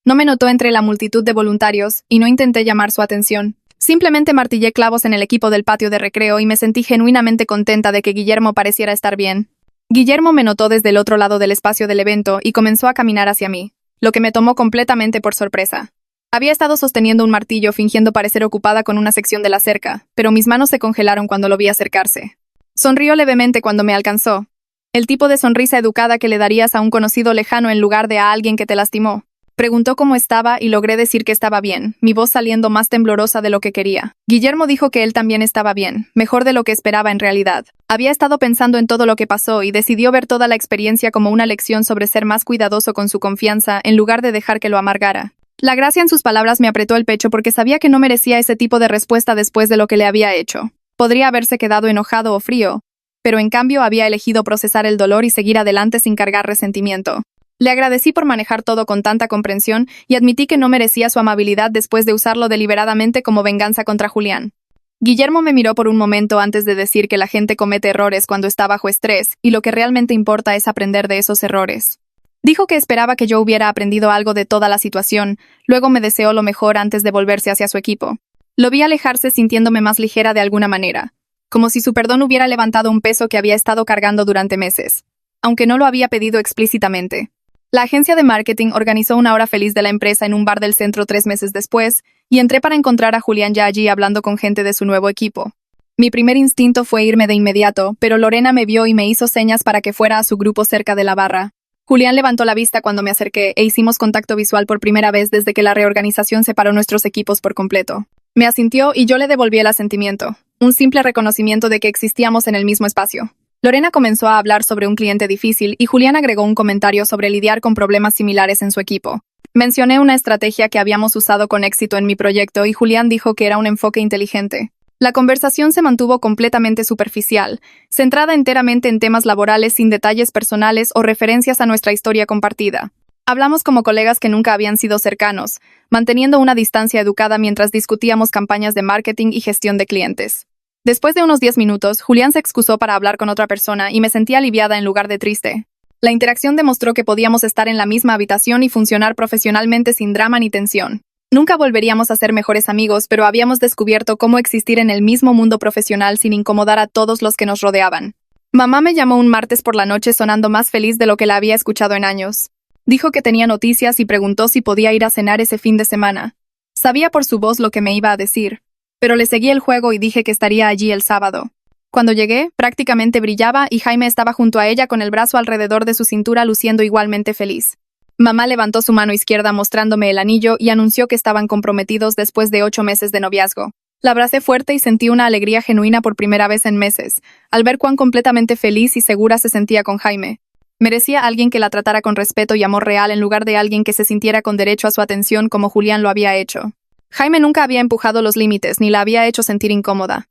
No me notó entre la multitud de voluntarios y no intenté llamar su atención. Simplemente martillé clavos en el equipo del patio de recreo y me sentí genuinamente contenta de que Guillermo pareciera estar bien. Guillermo me notó desde el otro lado del espacio del evento y comenzó a caminar hacia mí, lo que me tomó completamente por sorpresa. Había estado sosteniendo un martillo fingiendo parecer ocupada con una sección de la cerca, pero mis manos se congelaron cuando lo vi acercarse. Sonrió levemente cuando me alcanzó. El tipo de sonrisa educada que le darías a un conocido lejano en lugar de a alguien que te lastimó. Preguntó cómo estaba y logré decir que estaba bien, mi voz saliendo más temblorosa de lo que quería. Guillermo dijo que él también estaba bien, mejor de lo que esperaba en realidad. Había estado pensando en todo lo que pasó y decidió ver toda la experiencia como una lección sobre ser más cuidadoso con su confianza en lugar de dejar que lo amargara. La gracia en sus palabras me apretó el pecho porque sabía que no merecía ese tipo de respuesta después de lo que le había hecho. Podría haberse quedado enojado o frío, pero en cambio había elegido procesar el dolor y seguir adelante sin cargar resentimiento. Le agradecí por manejar todo con tanta comprensión y admití que no merecía su amabilidad después de usarlo deliberadamente como venganza contra Julián. Guillermo me miró por un momento antes de decir que la gente comete errores cuando está bajo estrés y lo que realmente importa es aprender de esos errores. Dijo que esperaba que yo hubiera aprendido algo de toda la situación, luego me deseó lo mejor antes de volverse hacia su equipo. Lo vi alejarse sintiéndome más ligera de alguna manera, como si su perdón hubiera levantado un peso que había estado cargando durante meses, aunque no lo había pedido explícitamente. La agencia de marketing organizó una hora feliz de la empresa en un bar del centro 3 meses después, y entré para encontrar a Julián ya allí hablando con gente de su nuevo equipo. Mi primer instinto fue irme de inmediato, pero Lorena me vio y me hizo señas para que fuera a su grupo cerca de la barra. Julián levantó la vista cuando me acerqué e hicimos contacto visual por primera vez desde que la reorganización separó nuestros equipos por completo. Me asintió y yo le devolví el asentimiento, un simple reconocimiento de que existíamos en el mismo espacio. Lorena comenzó a hablar sobre un cliente difícil y Julián agregó un comentario sobre lidiar con problemas similares en su equipo. Mencioné una estrategia que habíamos usado con éxito en mi proyecto y Julián dijo que era un enfoque inteligente. La conversación se mantuvo completamente superficial, centrada enteramente en temas laborales sin detalles personales o referencias a nuestra historia compartida. Hablamos como colegas que nunca habían sido cercanos, manteniendo una distancia educada mientras discutíamos campañas de marketing y gestión de clientes. Después de unos 10 minutos, Julián se excusó para hablar con otra persona y me sentí aliviada en lugar de triste. La interacción demostró que podíamos estar en la misma habitación y funcionar profesionalmente sin drama ni tensión. Nunca volveríamos a ser mejores amigos, pero habíamos descubierto cómo existir en el mismo mundo profesional sin incomodar a todos los que nos rodeaban. Mamá me llamó un martes por la noche sonando más feliz de lo que la había escuchado en años. Dijo que tenía noticias y preguntó si podía ir a cenar ese fin de semana. Sabía por su voz lo que me iba a decir, pero le seguí el juego y dije que estaría allí el sábado. Cuando llegué, prácticamente brillaba y Jaime estaba junto a ella con el brazo alrededor de su cintura luciendo igualmente feliz. Mamá levantó su mano izquierda mostrándome el anillo y anunció que estaban comprometidos después de 8 meses de noviazgo. La abracé fuerte y sentí una alegría genuina por primera vez en meses, al ver cuán completamente feliz y segura se sentía con Jaime. Merecía a alguien que la tratara con respeto y amor real en lugar de alguien que se sintiera con derecho a su atención como Julián lo había hecho. Jaime nunca había empujado los límites ni la había hecho sentir incómoda.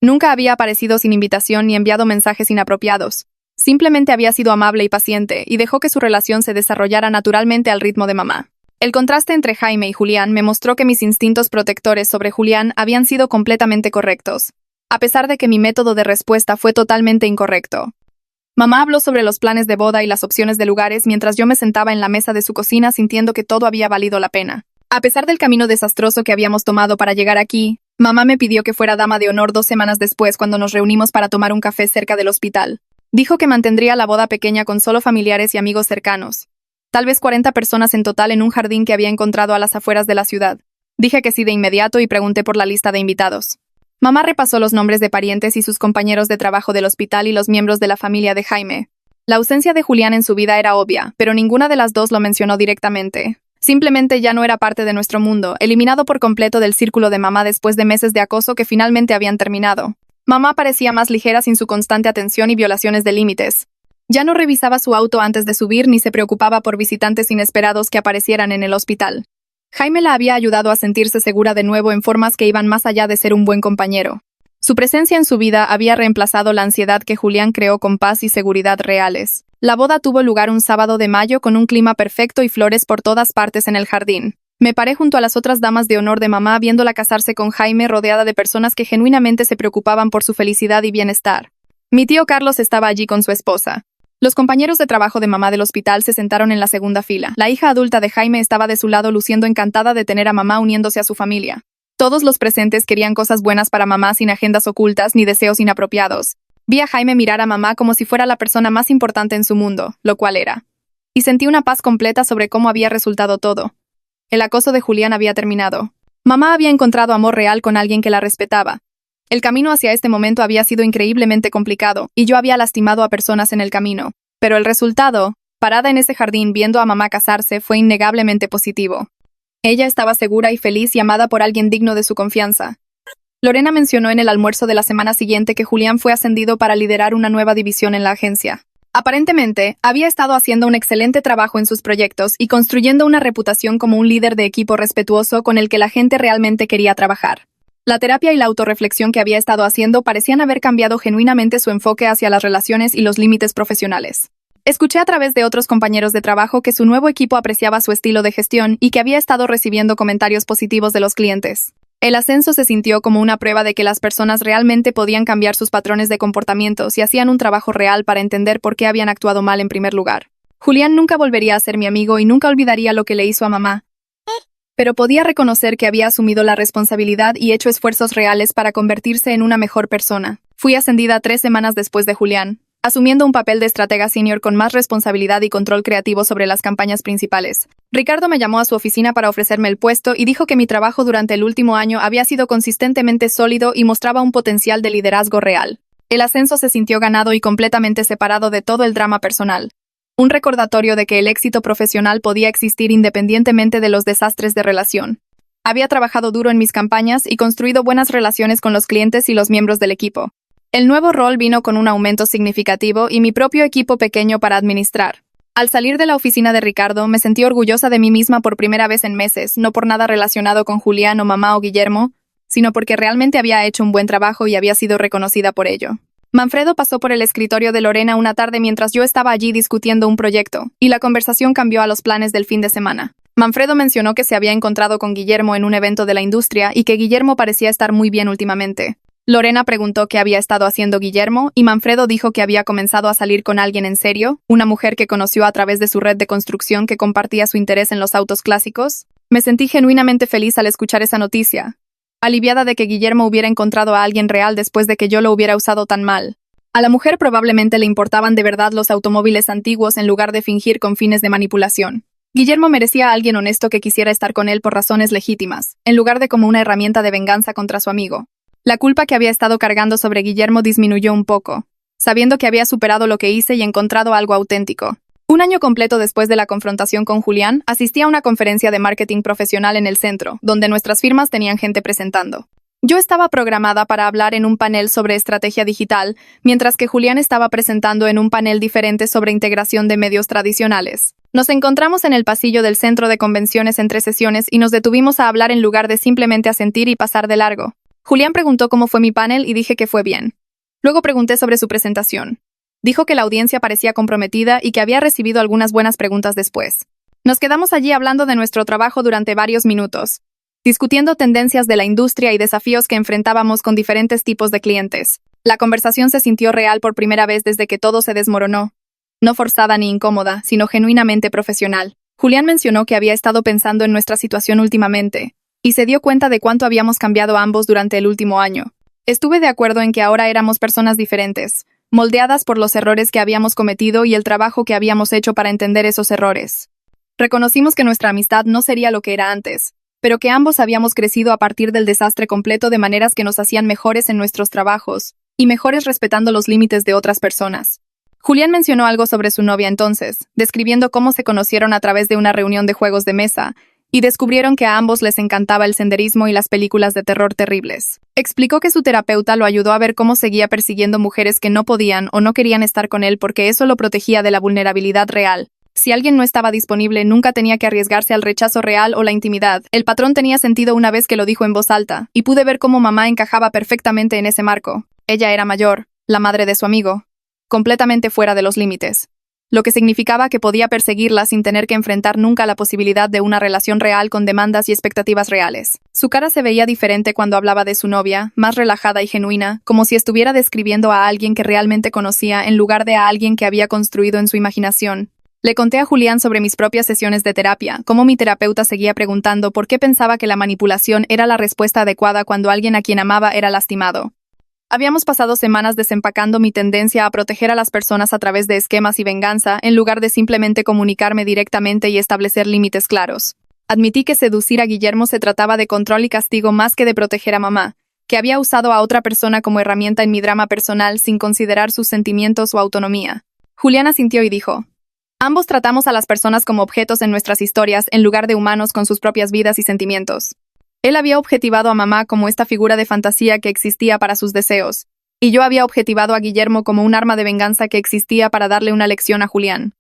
Nunca había aparecido sin invitación ni enviado mensajes inapropiados. Simplemente había sido amable y paciente y dejó que su relación se desarrollara naturalmente al ritmo de mamá. El contraste entre Jaime y Julián me mostró que mis instintos protectores sobre Julián habían sido completamente correctos, a pesar de que mi método de respuesta fue totalmente incorrecto. Mamá habló sobre los planes de boda y las opciones de lugares mientras yo me sentaba en la mesa de su cocina sintiendo que todo había valido la pena. A pesar del camino desastroso que habíamos tomado para llegar aquí, mamá me pidió que fuera dama de honor 2 semanas después cuando nos reunimos para tomar un café cerca del hospital. Dijo que mantendría la boda pequeña con solo familiares y amigos cercanos. Tal vez 40 personas en total en un jardín que había encontrado a las afueras de la ciudad. Dije que sí de inmediato y pregunté por la lista de invitados. Mamá repasó los nombres de parientes y sus compañeros de trabajo del hospital y los miembros de la familia de Jaime. La ausencia de Julián en su vida era obvia, pero ninguna de las dos lo mencionó directamente. Simplemente ya no era parte de nuestro mundo, eliminado por completo del círculo de mamá después de meses de acoso que finalmente habían terminado. Mamá parecía más ligera sin su constante atención y violaciones de límites. Ya no revisaba su auto antes de subir ni se preocupaba por visitantes inesperados que aparecieran en el hospital. Jaime la había ayudado a sentirse segura de nuevo en formas que iban más allá de ser un buen compañero. Su presencia en su vida había reemplazado la ansiedad que Julián creó con paz y seguridad reales. La boda tuvo lugar un sábado de mayo con un clima perfecto y flores por todas partes en el jardín. Me paré junto a las otras damas de honor de mamá viéndola casarse con Jaime rodeada de personas que genuinamente se preocupaban por su felicidad y bienestar. Mi tío Carlos estaba allí con su esposa. Los compañeros de trabajo de mamá del hospital se sentaron en la segunda fila. La hija adulta de Jaime estaba de su lado luciendo encantada de tener a mamá uniéndose a su familia. Todos los presentes querían cosas buenas para mamá sin agendas ocultas ni deseos inapropiados. Vi a Jaime mirar a mamá como si fuera la persona más importante en su mundo, lo cual era. Y sentí una paz completa sobre cómo había resultado todo. El acoso de Julián había terminado. Mamá había encontrado amor real con alguien que la respetaba. El camino hacia este momento había sido increíblemente complicado, y yo había lastimado a personas en el camino. Pero el resultado, parada en ese jardín viendo a mamá casarse, fue innegablemente positivo. Ella estaba segura y feliz y amada por alguien digno de su confianza. Lorena mencionó en el almuerzo de la semana siguiente que Julián fue ascendido para liderar una nueva división en la agencia. Aparentemente, había estado haciendo un excelente trabajo en sus proyectos y construyendo una reputación como un líder de equipo respetuoso con el que la gente realmente quería trabajar. La terapia y la autorreflexión que había estado haciendo parecían haber cambiado genuinamente su enfoque hacia las relaciones y los límites profesionales. Escuché a través de otros compañeros de trabajo que su nuevo equipo apreciaba su estilo de gestión y que había estado recibiendo comentarios positivos de los clientes. El ascenso se sintió como una prueba de que las personas realmente podían cambiar sus patrones de comportamiento si hacían un trabajo real para entender por qué habían actuado mal en primer lugar. Julián nunca volvería a ser mi amigo y nunca olvidaría lo que le hizo a mamá. Pero podía reconocer que había asumido la responsabilidad y hecho esfuerzos reales para convertirse en una mejor persona. Fui ascendida 3 semanas después de Julián. asumiendo un papel de estratega senior con más responsabilidad y control creativo sobre las campañas principales. Ricardo me llamó a su oficina para ofrecerme el puesto y dijo que mi trabajo durante el último año había sido consistentemente sólido y mostraba un potencial de liderazgo real. El ascenso se sintió ganado y completamente separado de todo el drama personal. Un recordatorio de que el éxito profesional podía existir independientemente de los desastres de relación. Había trabajado duro en mis campañas y construido buenas relaciones con los clientes y los miembros del equipo. El nuevo rol vino con un aumento significativo y mi propio equipo pequeño para administrar. Al salir de la oficina de Ricardo, me sentí orgullosa de mí misma por primera vez en meses, no por nada relacionado con Julián o mamá o Guillermo, sino porque realmente había hecho un buen trabajo y había sido reconocida por ello. Manfredo pasó por el escritorio de Lorena una tarde mientras yo estaba allí discutiendo un proyecto, y la conversación cambió a los planes del fin de semana. Manfredo mencionó que se había encontrado con Guillermo en un evento de la industria y que Guillermo parecía estar muy bien últimamente. Lorena preguntó qué había estado haciendo Guillermo y Manfredo dijo que había comenzado a salir con alguien en serio, una mujer que conoció a través de su red de construcción que compartía su interés en los autos clásicos. Me sentí genuinamente feliz al escuchar esa noticia, aliviada de que Guillermo hubiera encontrado a alguien real después de que yo lo hubiera usado tan mal. A la mujer probablemente le importaban de verdad los automóviles antiguos en lugar de fingir con fines de manipulación. Guillermo merecía a alguien honesto que quisiera estar con él por razones legítimas, en lugar de como una herramienta de venganza contra su amigo. La culpa que había estado cargando sobre Guillermo disminuyó un poco, sabiendo que había superado lo que hice y encontrado algo auténtico. Un año completo después de la confrontación con Julián, asistí a una conferencia de marketing profesional en el centro, donde nuestras firmas tenían gente presentando. Yo estaba programada para hablar en un panel sobre estrategia digital, mientras que Julián estaba presentando en un panel diferente sobre integración de medios tradicionales. Nos encontramos en el pasillo del centro de convenciones entre sesiones y nos detuvimos a hablar en lugar de simplemente asentir y pasar de largo. Julián preguntó cómo fue mi panel y dije que fue bien. Luego pregunté sobre su presentación. Dijo que la audiencia parecía comprometida y que había recibido algunas buenas preguntas después. Nos quedamos allí hablando de nuestro trabajo durante varios minutos, discutiendo tendencias de la industria y desafíos que enfrentábamos con diferentes tipos de clientes. La conversación se sintió real por primera vez desde que todo se desmoronó. No forzada ni incómoda, sino genuinamente profesional. Julián mencionó que había estado pensando en nuestra situación últimamente, y se dio cuenta de cuánto habíamos cambiado ambos durante el último año. Estuve de acuerdo en que ahora éramos personas diferentes, moldeadas por los errores que habíamos cometido y el trabajo que habíamos hecho para entender esos errores. Reconocimos que nuestra amistad no sería lo que era antes, pero que ambos habíamos crecido a partir del desastre completo de maneras que nos hacían mejores en nuestros trabajos, y mejores respetando los límites de otras personas. Julián mencionó algo sobre su novia entonces, describiendo cómo se conocieron a través de una reunión de juegos de mesa, y descubrieron que a ambos les encantaba el senderismo y las películas de terror terribles. Explicó que su terapeuta lo ayudó a ver cómo seguía persiguiendo mujeres que no podían o no querían estar con él porque eso lo protegía de la vulnerabilidad real. Si alguien no estaba disponible, nunca tenía que arriesgarse al rechazo real o la intimidad. El patrón tenía sentido una vez que lo dijo en voz alta, y pude ver cómo mamá encajaba perfectamente en ese marco. Ella era mayor, la madre de su amigo, completamente fuera de los límites, lo que significaba que podía perseguirla sin tener que enfrentar nunca la posibilidad de una relación real con demandas y expectativas reales. Su cara se veía diferente cuando hablaba de su novia, más relajada y genuina, como si estuviera describiendo a alguien que realmente conocía en lugar de a alguien que había construido en su imaginación. Le conté a Julián sobre mis propias sesiones de terapia, cómo mi terapeuta seguía preguntando por qué pensaba que la manipulación era la respuesta adecuada cuando alguien a quien amaba era lastimado. Habíamos pasado semanas desempacando mi tendencia a proteger a las personas a través de esquemas y venganza, en lugar de simplemente comunicarme directamente y establecer límites claros. Admití que seducir a Guillermo se trataba de control y castigo más que de proteger a mamá, que había usado a otra persona como herramienta en mi drama personal sin considerar sus sentimientos o autonomía. Julián asintió y dijo: ambos tratamos a las personas como objetos en nuestras historias en lugar de humanos con sus propias vidas y sentimientos. Él había objetivado a mamá como esta figura de fantasía que existía para sus deseos, y yo había objetivado a Guillermo como un arma de venganza que existía para darle una lección a Julián.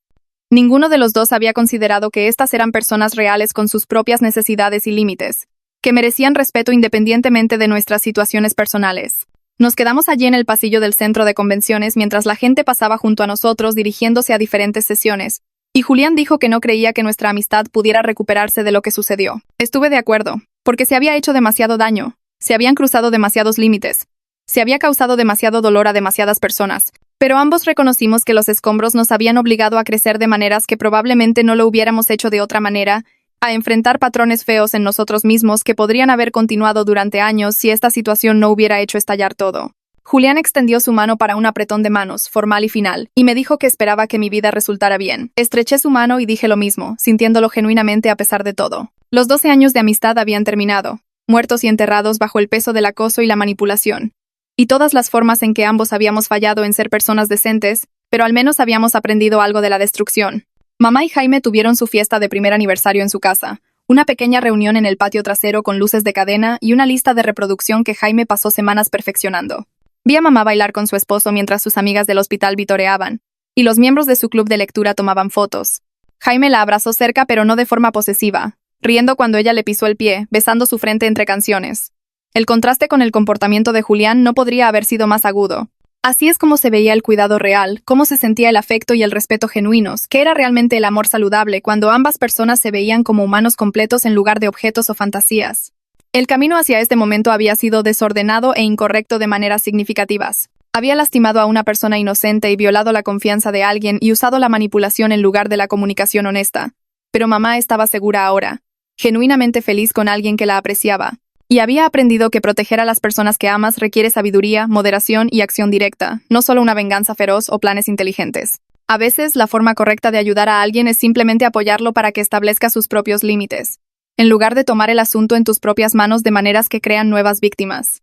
Ninguno de los dos había considerado que estas eran personas reales con sus propias necesidades y límites, que merecían respeto independientemente de nuestras situaciones personales. Nos quedamos allí en el pasillo del centro de convenciones mientras la gente pasaba junto a nosotros dirigiéndose a diferentes sesiones, y Julián dijo que no creía que nuestra amistad pudiera recuperarse de lo que sucedió. Estuve de acuerdo, porque se había hecho demasiado daño, se habían cruzado demasiados límites, se había causado demasiado dolor a demasiadas personas, pero ambos reconocimos que los escombros nos habían obligado a crecer de maneras que probablemente no lo hubiéramos hecho de otra manera, a enfrentar patrones feos en nosotros mismos que podrían haber continuado durante años si esta situación no hubiera hecho estallar todo. Julián extendió su mano para un apretón de manos, formal y final, y me dijo que esperaba que mi vida resultara bien. Estreché su mano y dije lo mismo, sintiéndolo genuinamente a pesar de todo. Los 12 años de amistad habían terminado, muertos y enterrados bajo el peso del acoso y la manipulación. Y todas las formas en que ambos habíamos fallado en ser personas decentes, pero al menos habíamos aprendido algo de la destrucción. Mamá y Jaime tuvieron su fiesta de primer aniversario en su casa, una pequeña reunión en el patio trasero con luces de cadena y una lista de reproducción que Jaime pasó semanas perfeccionando. Vi a mamá bailar con su esposo mientras sus amigas del hospital vitoreaban, y los miembros de su club de lectura tomaban fotos. Jaime la abrazó cerca pero no de forma posesiva, riendo cuando ella le pisó el pie, besando su frente entre canciones. El contraste con el comportamiento de Julián no podría haber sido más agudo. Así es como se veía el cuidado real, cómo se sentía el afecto y el respeto genuinos, que era realmente el amor saludable cuando ambas personas se veían como humanos completos en lugar de objetos o fantasías. El camino hacia este momento había sido desordenado e incorrecto de maneras significativas. Había lastimado a una persona inocente y violado la confianza de alguien y usado la manipulación en lugar de la comunicación honesta. Pero mamá estaba segura ahora, genuinamente feliz con alguien que la apreciaba. Y había aprendido que proteger a las personas que amas requiere sabiduría, moderación y acción directa, no solo una venganza feroz o planes inteligentes. A veces, la forma correcta de ayudar a alguien es simplemente apoyarlo para que establezca sus propios límites, en lugar de tomar el asunto en tus propias manos de maneras que crean nuevas víctimas.